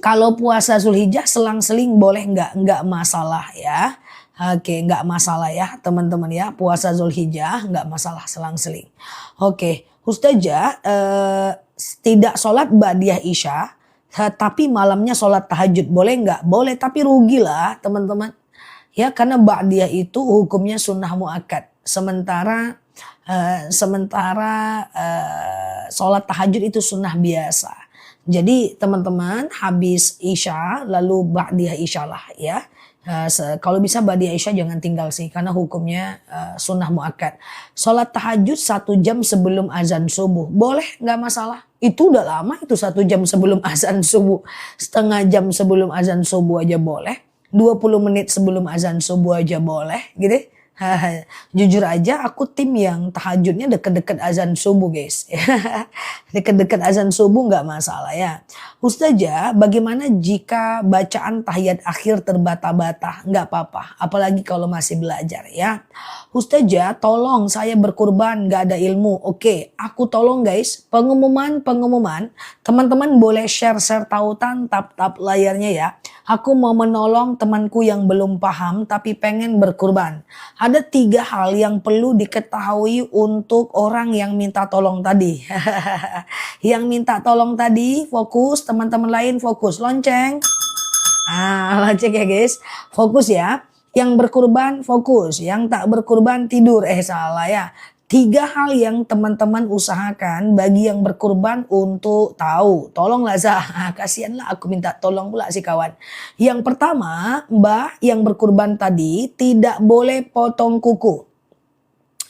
kalau puasa Zulhijjah selang-seling boleh nggak? Nggak masalah ya. Oke, nggak masalah ya teman-teman ya. Puasa Zulhijjah nggak masalah selang-seling. Oke, Ustazah tidak sholat ba'diyah Isya, tapi malamnya sholat tahajud. Boleh nggak? Boleh, tapi rugi lah teman-teman. Ya, karena ba'diyah itu hukumnya sunnah muakkad. Sementara sholat tahajud itu sunnah biasa. Jadi teman-teman habis Isya lalu ba'diyah Isya lah ya. Kalau bisa ba'diyah Isya jangan tinggal sih karena hukumnya sunnah muakkad. Sholat tahajud 1 jam sebelum azan subuh. Boleh, nggak masalah. Itu udah lama itu 1 jam sebelum azan subuh. Setengah jam sebelum azan subuh aja boleh. 20 menit sebelum azan subuh aja boleh gitu. Jujur aja aku tim yang tahajudnya deket-deket azan subuh guys. Deket-deket azan subuh nggak masalah ya. Ustazah, bagaimana jika bacaan tahiyat akhir terbata-bata? Nggak apa-apa, apalagi kalau masih belajar ya. Ustazah, tolong saya berkurban nggak ada ilmu. Oke, aku tolong guys, pengumuman. Teman-teman boleh share tautan tap layarnya ya. Aku mau menolong temanku yang belum paham tapi pengen berkurban. Ada 3 hal yang perlu diketahui untuk orang yang minta tolong tadi. Yang minta tolong tadi fokus, teman-teman lain fokus. Lonceng. Lonceng ya guys. Fokus ya. Yang berkurban fokus, yang tak berkurban tidur. Salah ya. 3 hal yang teman-teman usahakan bagi yang berkurban untuk tahu. Tolonglah Zah, kasihanlah aku minta tolong pula si kawan. Yang pertama, Mbak yang berkurban tadi tidak boleh potong kuku.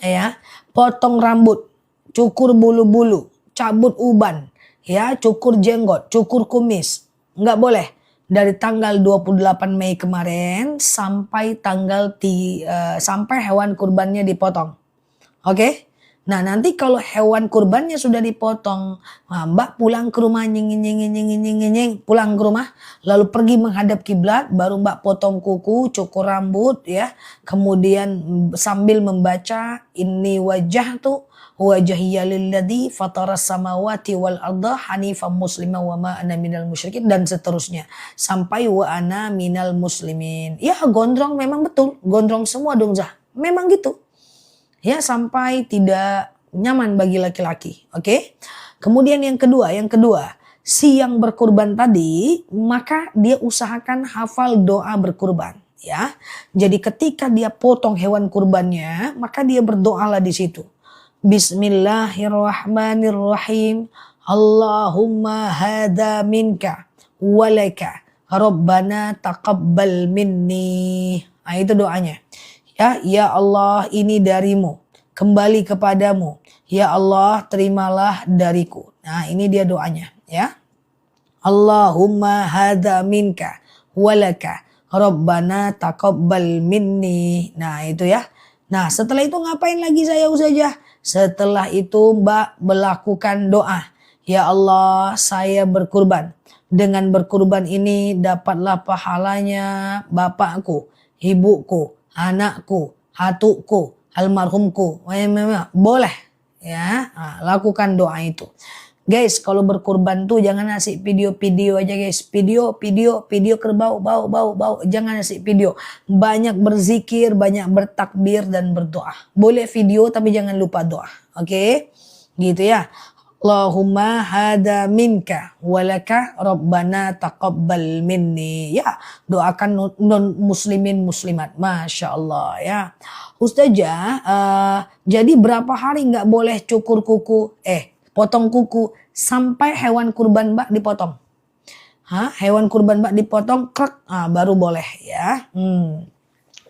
Ya, potong rambut, cukur bulu-bulu, cabut uban, ya, cukur jenggot, cukur kumis. Nggak boleh. Dari tanggal 28 Mei kemarin sampai sampai hewan kurbannya dipotong. Oke, nah nanti kalau hewan kurbannya sudah dipotong, Mbak pulang ke rumah pulang ke rumah, lalu pergi menghadap kiblat, baru Mbak potong kuku, cukur rambut ya, kemudian sambil membaca inni wajjahtu wajhiya lilladzi fataras samawati wal arda hanifan muslima wa ma ana minal musyrikin dan seterusnya sampai wa ana minal muslimin. Ya gondrong memang betul, gondrong semua dong Zah, memang gitu. Ya sampai tidak nyaman bagi laki-laki. Oke. Kemudian yang kedua, si yang berkurban tadi maka dia usahakan hafal doa berkurban ya. Jadi ketika dia potong hewan kurbannya maka dia berdoalah di situ. Bismillahirrahmanirrahim. Allahumma hadza minka walaka rabbana taqabbal minni. Nah, itu doanya. Ya Allah ini darimu, kembali kepadamu. Ya Allah terimalah dariku. Nah ini dia doanya ya. Allahumma hadza minka walaka rabbana taqabbal minni. Nah itu ya. Nah setelah itu ngapain lagi saya Ustazah? Setelah itu Mbak melakukan doa. Ya Allah saya berkurban. Dengan berkurban ini dapatlah pahalanya bapakku, ibuku, anakku, hatuku, almarhumku. Boleh ya, lakukan doa itu. Guys, kalau berkurban tuh jangan ngasih video-video aja guys. Video kerbau, bau. Jangan ngasih video. Banyak berzikir, banyak bertakbir dan berdoa. Boleh video tapi jangan lupa doa. Oke? Gitu ya. Allahumma hada minka walaka rabbana taqabbal minni. Ya, doakan non muslimin muslimat. Masya Allah ya. Ustazah, jadi berapa hari nggak boleh cukur kuku? Potong kuku sampai hewan kurban Mbak dipotong. Hewan kurban Mbak dipotong, baru boleh ya.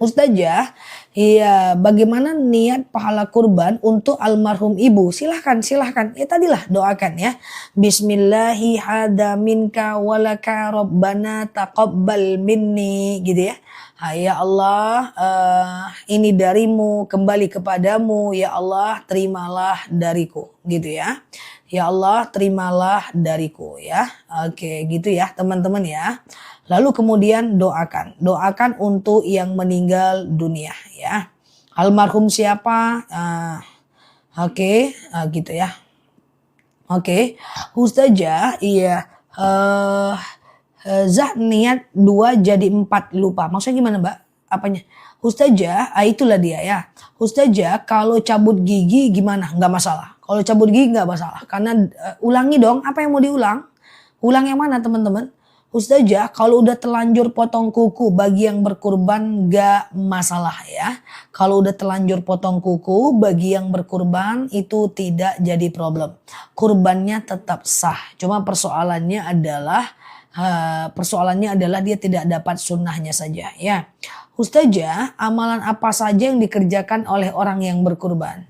Ustazah, iya, bagaimana niat pahala kurban untuk almarhum ibu? Silahkan, silahkan. Ya tadilah doakan ya. Bismillahi hada minka walaka rabbana taqabbal minni gitu ya. Ya Allah, ini darimu, kembali kepadamu. Ya Allah, terimalah dariku gitu ya. Ya Allah, terimalah dariku ya. Oke, gitu ya teman-teman ya. Lalu kemudian doakan. Doakan untuk yang meninggal dunia ya. Almarhum siapa? Oke, gitu ya. Oke. Ustazah, iya. Zah niat 2 jadi 4 lupa. Maksudnya gimana Mbak? Apanya? Ustazah, itulah dia ya. Ustazah, kalau cabut gigi gimana? Nggak masalah. Kalau cabut gigi nggak masalah. Karena ulangi dong, apa yang mau diulang? Ulang yang mana teman-teman? Ustazah, kalau udah terlanjur potong kuku bagi yang berkurban gak masalah ya. Kalau udah terlanjur potong kuku bagi yang berkurban itu tidak jadi problem. Kurbannya tetap sah. Cuma persoalannya adalah dia tidak dapat sunnahnya saja ya. Ustazah, amalan apa saja yang dikerjakan oleh orang yang berkurban?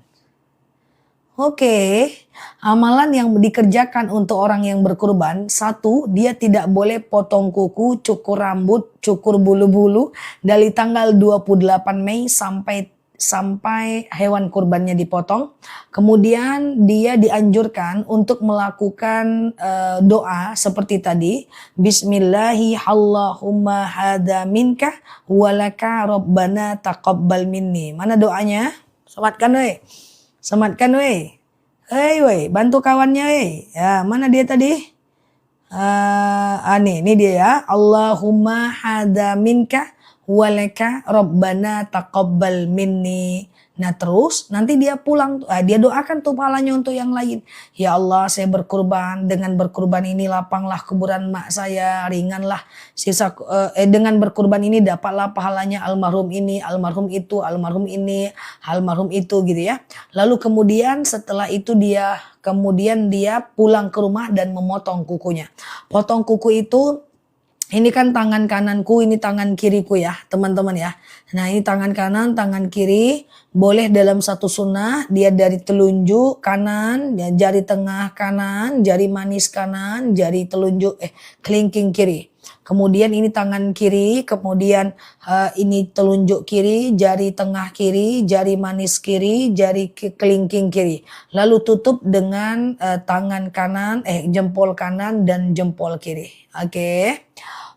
Oke, amalan yang dikerjakan untuk orang yang berkurban, 1, dia tidak boleh potong kuku, cukur rambut, cukur bulu-bulu dari tanggal 28 Mei sampai hewan kurbannya dipotong. Kemudian dia dianjurkan untuk melakukan doa seperti tadi, Bismillahi Allahumma hada minka walaka rabbana taqabbal minni. Mana doanya? Sematkan weh. Sematkan weh. Hei weh, bantu kawannya weh. Ya, mana dia tadi? Ini dia ya. Allahumma hada minka walaka rabbana taqabbal minni. Nah terus nanti dia pulang, dia doakan tuh pahalanya untuk yang lain. Ya Allah, saya berkurban, dengan berkurban ini lapanglah kuburan mak saya, ringanlah sisa dengan berkurban ini dapatlah pahalanya almarhum ini, almarhum itu, almarhum ini, almarhum itu gitu ya. Lalu kemudian setelah itu dia pulang ke rumah dan memotong kukunya. Potong kuku itu, ini kan tangan kananku, ini tangan kiriku ya teman-teman ya. Nah ini tangan kanan, tangan kiri. Boleh dalam satu sunnah dia dari telunjuk kanan, ya, jari tengah kanan, jari manis kanan, jari telunjuk kelingking kiri. Kemudian ini tangan kiri, kemudian ini telunjuk kiri, jari tengah kiri, jari manis kiri, jari kelingking kiri. Lalu tutup dengan tangan kanan, jempol kanan dan jempol kiri. Oke.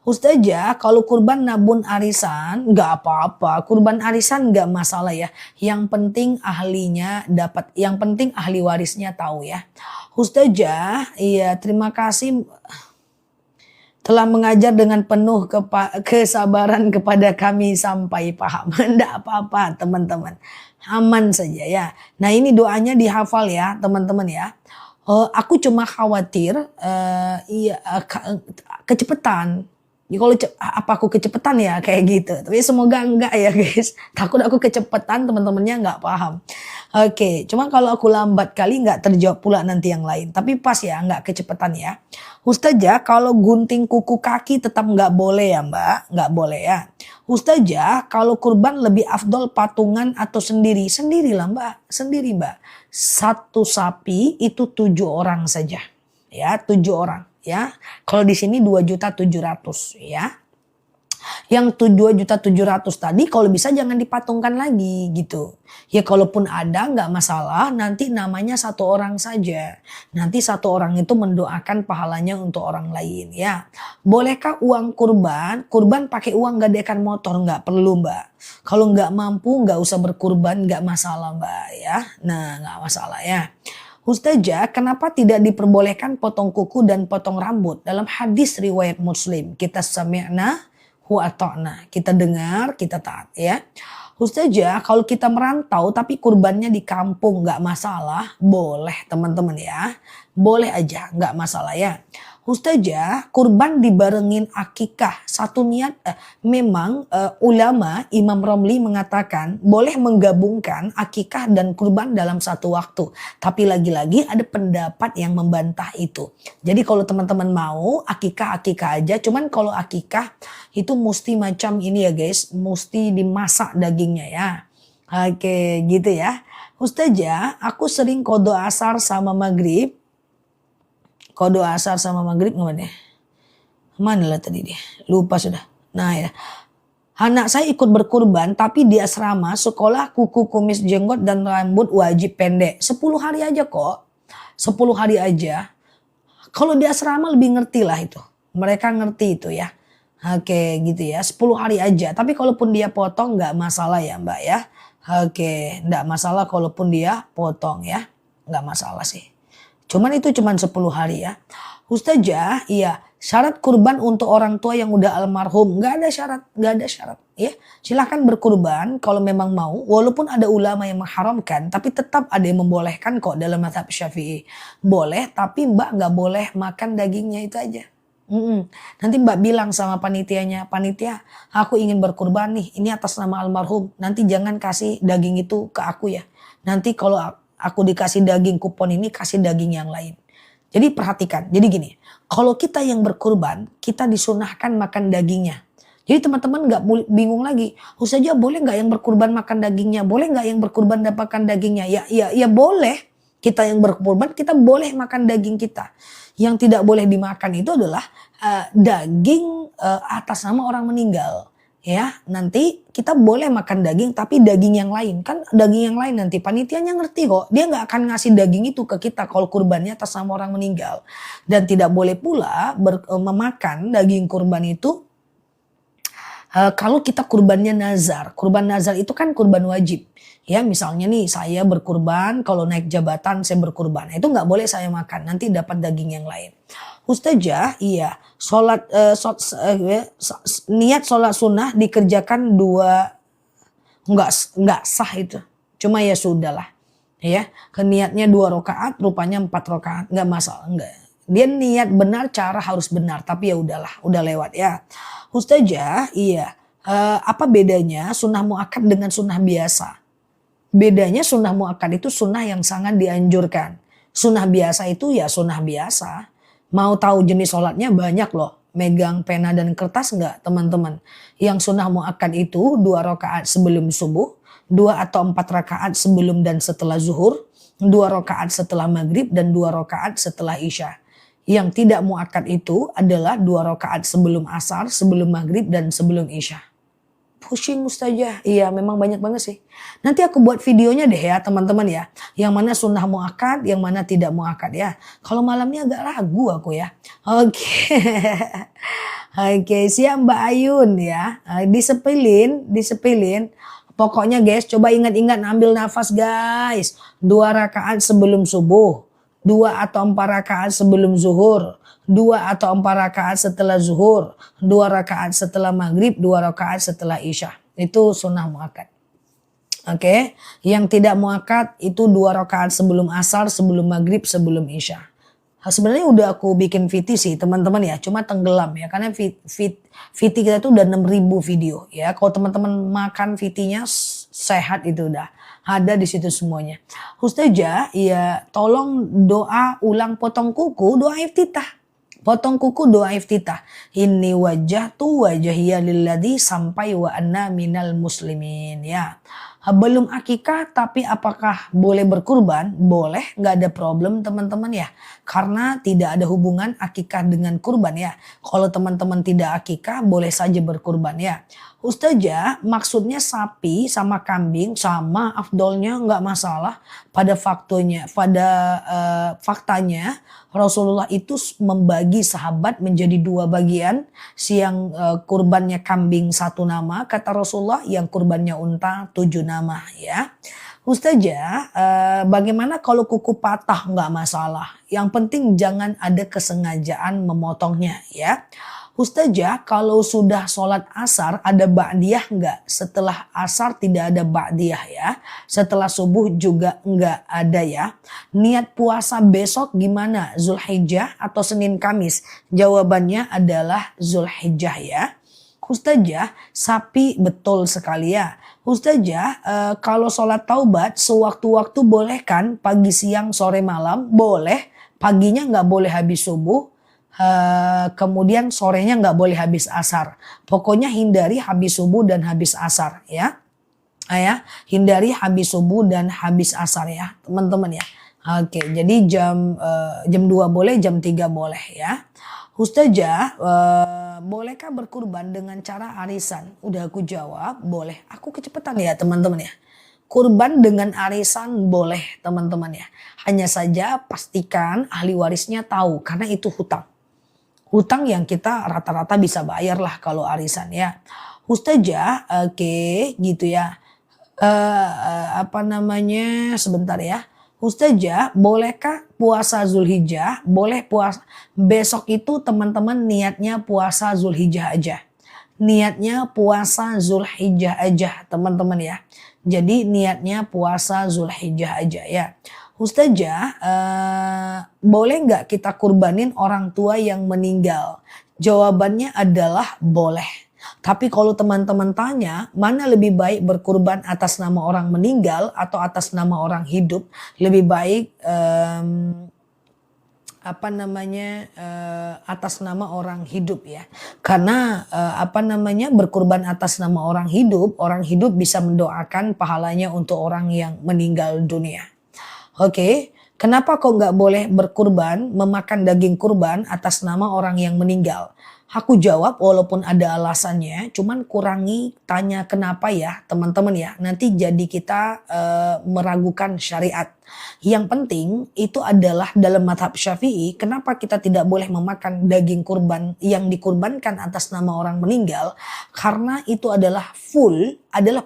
Ustazah, kalau kurban nabun arisan nggak apa-apa, kurban arisan nggak masalah ya. Yang penting ahlinya dapat, yang penting ahli warisnya tahu ya. Ustazah, iya terima kasih telah mengajar dengan penuh kesabaran kepada kami sampai paham. Nggak apa-apa teman-teman, aman saja ya. Nah ini doanya dihafal ya teman-teman ya. Aku cuma khawatir kecepatan. Ya kalau apa aku kecepatan ya kayak gitu. Tapi semoga enggak ya guys. Takut aku kecepatan teman-temannya enggak paham. Oke, cuma kalau aku lambat kali enggak terjawab pula nanti yang lain. Tapi pas ya, enggak kecepatan ya. Ustazah, kalau gunting kuku kaki tetap enggak boleh ya Mbak? Enggak boleh ya. Ustazah, kalau kurban lebih afdol patungan atau sendiri? Sendirilah Mbak, sendiri Mbak. Satu sapi itu 7 orang saja. Ya, 7 orang. Ya, kalau di sini 2.700.000 ya. Yang 2.700.000 tadi kalau bisa jangan dipatungkan lagi gitu. Ya kalaupun ada nggak masalah, nanti namanya 1 orang saja. Nanti 1 orang itu mendoakan pahalanya untuk orang lain ya. Bolehkah uang kurban? Kurban pakai uang gadekan motor? Nggak perlu Mbak. Kalau nggak mampu nggak usah berkurban, nggak masalah Mbak ya. Nah nggak masalah ya. Ustazah, kenapa tidak diperbolehkan potong kuku dan potong rambut? Dalam hadis riwayat Muslim, kita sami'na wa ata'na. Kita dengar, kita taat ya. Ustazah, kalau kita merantau tapi kurbannya di kampung nggak masalah, boleh teman-teman ya. Boleh aja, nggak masalah ya. Ustazah, kurban dibarengin akikah. Satu niat, memang ulama Imam Romli mengatakan boleh menggabungkan akikah dan kurban dalam satu waktu. Tapi lagi-lagi ada pendapat yang membantah itu. Jadi kalau teman-teman mau akikah aja. Cuman kalau akikah itu mesti macam ini ya guys. Mesti dimasak dagingnya ya. Oke gitu ya. Ustazah, aku sering qada asar sama maghrib. Qada asar sama maghrib kemana? Mana lah tadi dia? Lupa sudah. Nah ya. Anak saya ikut berkurban tapi di asrama sekolah kuku kumis jenggot dan rambut wajib pendek. 10 hari aja kok. 10 hari aja. Kalau di asrama lebih ngerti lah itu. Mereka ngerti itu ya. Oke gitu ya. 10 hari aja. Tapi kalaupun dia potong nggak masalah ya mbak ya. Oke. Nggak masalah kalaupun dia potong ya. Nggak masalah sih. Cuman itu cuman 10 hari ya. Ustazah, iya, syarat kurban untuk orang tua yang udah almarhum. Nggak ada syarat ya. Silahkan berkurban kalau memang mau. Walaupun ada ulama yang mengharamkan, tapi tetap ada yang membolehkan kok dalam mazhab Syafi'i. Boleh, tapi mbak nggak boleh makan dagingnya itu aja. Nanti mbak bilang sama panitianya, panitia aku ingin berkurban nih, ini atas nama almarhum. Nanti jangan kasih daging itu ke aku ya. Nanti kalau aku dikasih daging kupon ini, kasih daging yang lain. Jadi perhatikan, jadi gini, kalau kita yang berkurban, kita disunahkan makan dagingnya. Jadi teman-teman gak bingung lagi, Ustazah boleh gak yang berkurban makan dagingnya? Boleh gak yang berkurban dapatkan dagingnya? Ya boleh, kita yang berkurban kita boleh makan daging kita. Yang tidak boleh dimakan itu adalah daging atas nama orang meninggal. Ya, nanti kita boleh makan daging tapi daging yang lain. Kan daging yang lain nanti panitianya ngerti kok. Dia nggak akan ngasih daging itu ke kita kalau kurbannya atas nama orang meninggal. Dan tidak boleh pula memakan daging kurban itu kalau kita kurbannya nazar. Kurban nazar itu kan kurban wajib. Ya misalnya nih saya berkurban, kalau naik jabatan saya berkurban. Itu nggak boleh saya makan, nanti dapat daging yang lain. Ustazah, iya, niat sholat sunnah dikerjakan nggak sah itu. Cuma ya sudahlah, ya. Niatnya 2 rakaat, rupanya 4 rakaat, nggak masalah, enggak. Dia niat benar, cara harus benar, tapi ya udahlah, udah lewat ya. Ustazah, iya, apa bedanya sunnah muakkad dengan sunnah biasa? Bedanya sunnah muakkad itu sunnah yang sangat dianjurkan. Sunnah biasa itu ya sunnah biasa. Mau tahu jenis sholatnya banyak loh. Megang pena dan kertas enggak teman-teman. Yang sunnah muakkad itu 2 rakaat sebelum subuh. 2 atau 4 rakaat sebelum dan setelah zuhur. 2 rakaat setelah maghrib dan 2 rakaat setelah isya. Yang tidak muakkad itu adalah 2 rakaat sebelum asar, sebelum maghrib dan sebelum isya. Pusing Ustazah. Iya memang banyak banget sih. Nanti aku buat videonya deh ya teman-teman ya. Yang mana sunnah muakkad, yang mana tidak muakkad ya. Kalau malamnya agak ragu aku ya. Oke. Oke siap Mbak Ayun ya. Disepilin. Pokoknya guys coba ingat-ingat ambil nafas guys. 2 rakaat sebelum subuh. 2 atau 4 rakaat sebelum zuhur. 2 atau 4 rakaat setelah zuhur, 2 rakaat setelah maghrib, 2 rakaat setelah isya. Itu sunnah muakkad. Oke, yang tidak muakkad itu 2 rakaat sebelum asar, sebelum maghrib, sebelum isya. Sebenarnya udah aku bikin VT sih teman-teman ya, cuma tenggelam ya karena VT kita tuh udah 6.000 video ya. Kalau teman-teman makan VT-nya sehat itu udah ada di situ semuanya. Ustazah, ya tolong doa ulang potong kuku, doa iftitah. Potong kuku doa iftitah. Inni wajjahtu wajhiya lilladzi sampai wa anna minal muslimin ya. Belum akikah tapi apakah boleh berkurban? Boleh, nggak ada problem teman-teman ya. Karena tidak ada hubungan akikah dengan kurban ya. Kalau teman-teman tidak akikah boleh saja berkurban ya. Ustazah, maksudnya sapi sama kambing sama afdolnya nggak masalah. Pada faktanya Rasulullah itu membagi sahabat menjadi 2 bagian. Si yang kurbannya kambing 1 nama, kata Rasulullah, yang kurbannya unta 7 nama ya. Ustazah, bagaimana kalau kuku patah? Nggak masalah. Yang penting jangan ada kesengajaan memotongnya ya. Ustazah, kalau sudah sholat asar ada ba'diyah nggak? Setelah asar tidak ada ba'diyah ya. Setelah subuh juga nggak ada ya. Niat puasa besok gimana? Zulhijjah atau Senin Kamis? Jawabannya adalah Zulhijjah ya. Ustazah, sapi betul sekali ya. Ustazah, kalau sholat taubat sewaktu-waktu boleh kan? Pagi, siang, sore, malam? Boleh. Paginya nggak boleh habis subuh. Kemudian sorenya nggak boleh habis asar. Pokoknya hindari habis subuh dan habis asar ya. Hindari habis subuh dan habis asar ya teman-teman ya. Oke, jadi jam 2 boleh, jam 3 boleh ya. Ustazah, bolehkah berkurban dengan cara arisan? Udah aku jawab, boleh. Aku kecepatan ya teman-teman ya. Kurban dengan arisan boleh teman-teman ya. Hanya saja pastikan ahli warisnya tahu karena itu hutang. Hutang yang kita rata-rata bisa bayar lah kalau arisan ya. Ustazah, oke gitu ya. Sebentar ya. Ustazah, bolehkah puasa Zulhijjah? Boleh puasa. Besok itu teman-teman niatnya puasa Zulhijjah aja. Niatnya puasa Zulhijjah aja teman-teman ya. Jadi niatnya puasa Zulhijjah aja ya. Ustazah, boleh nggak kita kurbanin orang tua yang meninggal? Jawabannya adalah boleh. Tapi kalau teman-teman tanya, mana lebih baik berkurban atas nama orang meninggal atau atas nama orang hidup? Lebih baik atas nama orang hidup ya. Karena berkurban atas nama orang hidup bisa mendoakan pahalanya untuk orang yang meninggal dunia. Oke, kenapa kok nggak boleh berkurban, memakan daging kurban atas nama orang yang meninggal? Aku jawab walaupun ada alasannya, cuman kurangi tanya kenapa ya teman-teman ya. Nanti jadi kita meragukan syariat. Yang penting itu adalah dalam mazhab Syafi'i, kenapa kita tidak boleh memakan daging kurban yang dikurbankan atas nama orang meninggal? Karena itu adalah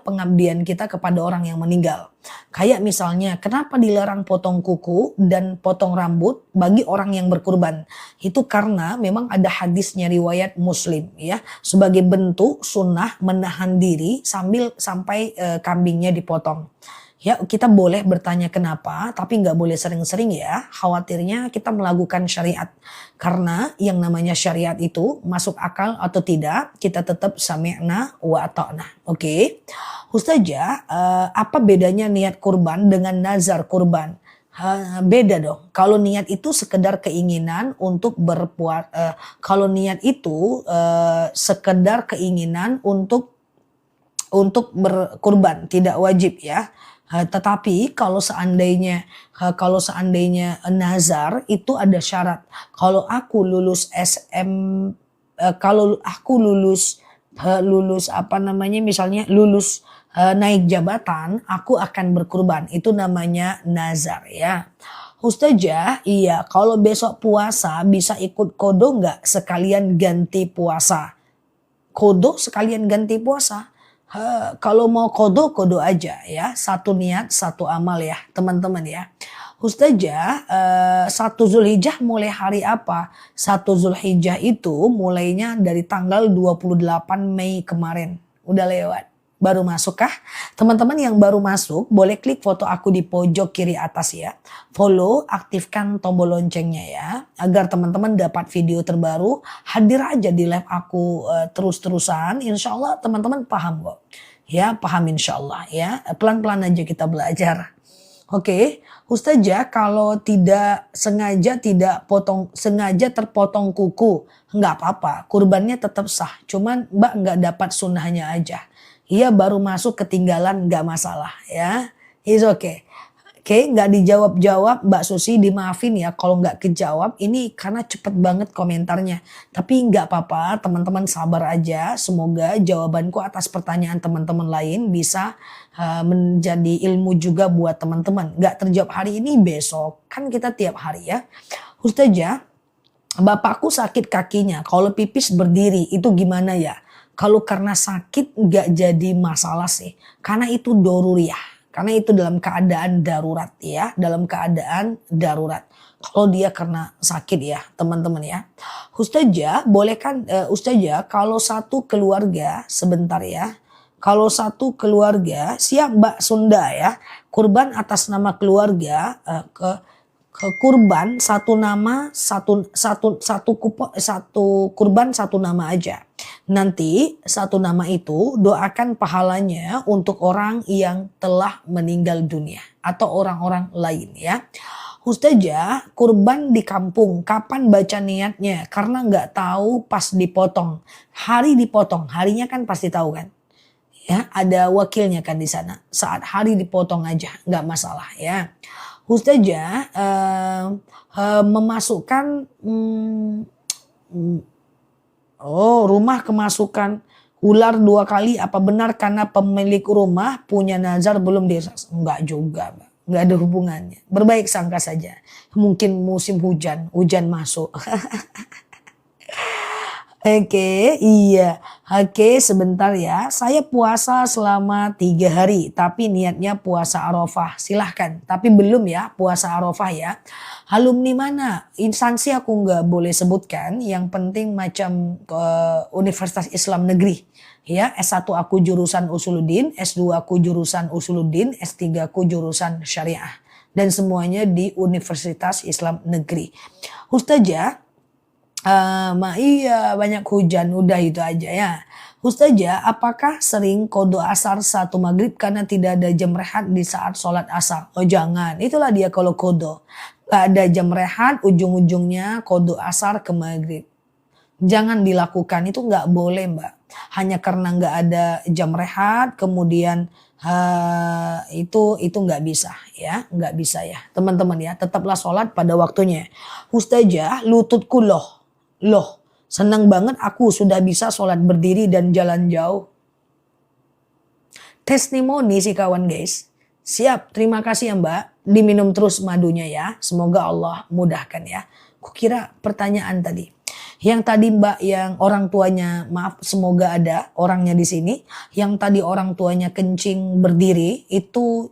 pengabdian kita kepada orang yang meninggal. Kayak misalnya kenapa dilarang potong kuku dan potong rambut bagi orang yang berkurban? Itu karena memang ada hadisnya riwayat Muslim ya, sebagai bentuk sunnah menahan diri sampai kambingnya dipotong. Ya, kita boleh bertanya kenapa, tapi nggak boleh sering-sering ya. Khawatirnya kita melakukan syariat. Karena yang namanya syariat itu masuk akal atau tidak, kita tetap sami'na wa ata'na. Oke. Ustazah, apa bedanya niat kurban dengan nazar kurban? Beda dong. Kalau niat itu sekedar keinginan untuk kalau niat itu sekedar keinginan untuk berkurban, tidak wajib ya. Tetapi kalau seandainya nazar itu ada syarat. Kalau aku lulus naik jabatan, aku akan berkurban. Itu namanya nazar ya. Ustazah, iya kalau besok puasa bisa ikut kodo nggak sekalian ganti puasa? Kodo sekalian ganti puasa? Kalau mau kodo aja ya. Satu niat, satu amal ya teman-teman ya. Ustazah, 1 Zulhijjah mulai hari apa? 1 Zulhijjah itu mulainya dari tanggal 28 Mei kemarin. Udah lewat. Baru masuk kah? Teman-teman yang baru masuk boleh klik foto aku di pojok kiri atas ya. Follow, aktifkan tombol loncengnya ya. Agar teman-teman dapat video terbaru. Hadir aja di live aku terus-terusan. Insya Allah teman-teman paham kok. Ya paham insya Allah ya. Pelan-pelan aja kita belajar. Oke, Ustazah kalau tidak sengaja terpotong kuku. Nggak apa-apa, kurbannya tetap sah. Cuman Mbak nggak dapat sunnahnya aja. Iya baru masuk ketinggalan nggak masalah ya. It's okay. Oke, nggak dijawab-jawab Mbak Susi, dimaafin ya kalau nggak kejawab. Ini karena cepet banget komentarnya. Tapi nggak apa-apa, teman-teman sabar aja. Semoga jawabanku atas pertanyaan teman-teman lain bisa menjadi ilmu juga buat teman-teman. Nggak terjawab hari ini, besok. Kan kita tiap hari ya. Ustazah, bapakku sakit kakinya. Kalau pipis berdiri, itu gimana ya? Kalau karena sakit nggak jadi masalah sih. Karena itu doruriyah. Karena itu dalam keadaan darurat ya, dalam keadaan darurat. Kalau dia karena sakit ya teman-teman ya. Ustazah boleh kan Ustazah kalau satu keluarga sebentar ya. Kalau satu keluarga siap Mbak Sunda ya, kurban atas nama keluarga ke kurban satu nama satu kurban satu nama aja. Nanti satu nama itu doakan pahalanya untuk orang yang telah meninggal dunia atau orang-orang lain ya. Ustazah, kurban di kampung, kapan baca niatnya? Karena nggak tahu pas dipotong. Hari dipotong, harinya kan pasti tahu kan? Ya, ada wakilnya kan di sana. Saat hari dipotong aja, nggak masalah ya. Ustazah memasukkan rumah kemasukan ular 2 kali. Apa benar karena pemilik rumah punya nazar belum disaksikan? Enggak juga, Mbak. Nggak ada hubungannya. Berbaik sangka saja. Mungkin musim hujan masuk. Oke, iya. Oke, sebentar ya. Saya puasa selama 3 hari, tapi niatnya puasa Arafah. Silahkan, tapi belum ya puasa Arafah ya. Alumni mana? Instansi aku nggak boleh sebutkan. Yang penting macam Universitas Islam Negeri. Ya, S1 aku jurusan Usuluddin, S2 aku jurusan Usuluddin, S3 aku jurusan Syariah. Dan semuanya di Universitas Islam Negeri. Ustazah, iya banyak hujan, udah itu aja ya. Ustazah, apakah sering kodo asar satu maghrib karena tidak ada jam rehat di saat sholat asar? Oh jangan, itulah dia kalau kodo. Gak ada jam rehat, ujung-ujungnya kodo asar ke maghrib. Jangan dilakukan, itu nggak boleh Mbak. Hanya karena nggak ada jam rehat, kemudian itu nggak bisa ya, nggak bisa ya teman-teman ya. Tetaplah sholat pada waktunya. Ustazah, lututku loh, senang banget aku sudah bisa sholat berdiri dan jalan jauh. Testimoni sih kawan guys. Siap, terima kasih ya Mbak. Diminum terus madunya ya. Semoga Allah mudahkan ya. Kukira pertanyaan tadi. Yang tadi Mbak yang orang tuanya, maaf semoga ada orangnya di sini. Yang tadi orang tuanya kencing berdiri itu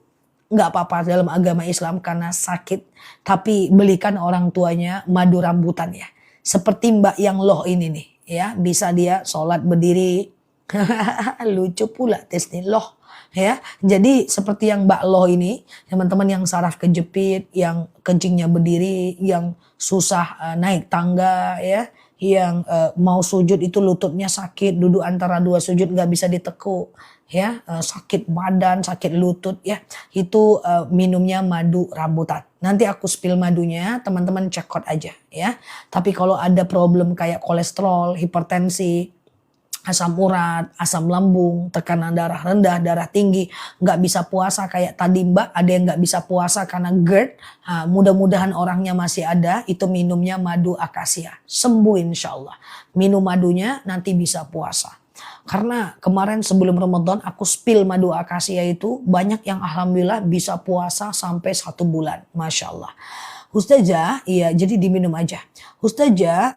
nggak apa-apa dalam agama Islam karena sakit. Tapi belikan orang tuanya madu rambutan ya. Seperti Mbak yang loh ini nih ya. Bisa dia sholat berdiri. Lucu pula tes nih loh. Ya, jadi seperti yang Mbak Loh ini, teman-teman yang saraf kejepit, yang kencingnya berdiri, yang susah naik tangga ya, yang mau sujud itu lututnya sakit, duduk antara 2 sujud nggak bisa ditekuk ya, sakit badan, sakit lutut ya, itu minumnya madu rambutan. Nanti aku spill madunya, teman-teman check out aja ya. Tapi kalau ada problem kayak kolesterol, hipertensi, asam urat, asam lambung, tekanan darah rendah, darah tinggi, nggak bisa puasa kayak tadi Mbak, ada yang nggak bisa puasa karena GERD, mudah-mudahan orangnya masih ada, itu minumnya madu akasia, sembuh insya Allah. Minum madunya nanti bisa puasa. Karena kemarin sebelum Ramadan aku spill madu akasia itu, banyak yang alhamdulillah bisa puasa sampai 1 bulan, Masya Allah. Ustazah, iya jadi diminum aja. Ustazah,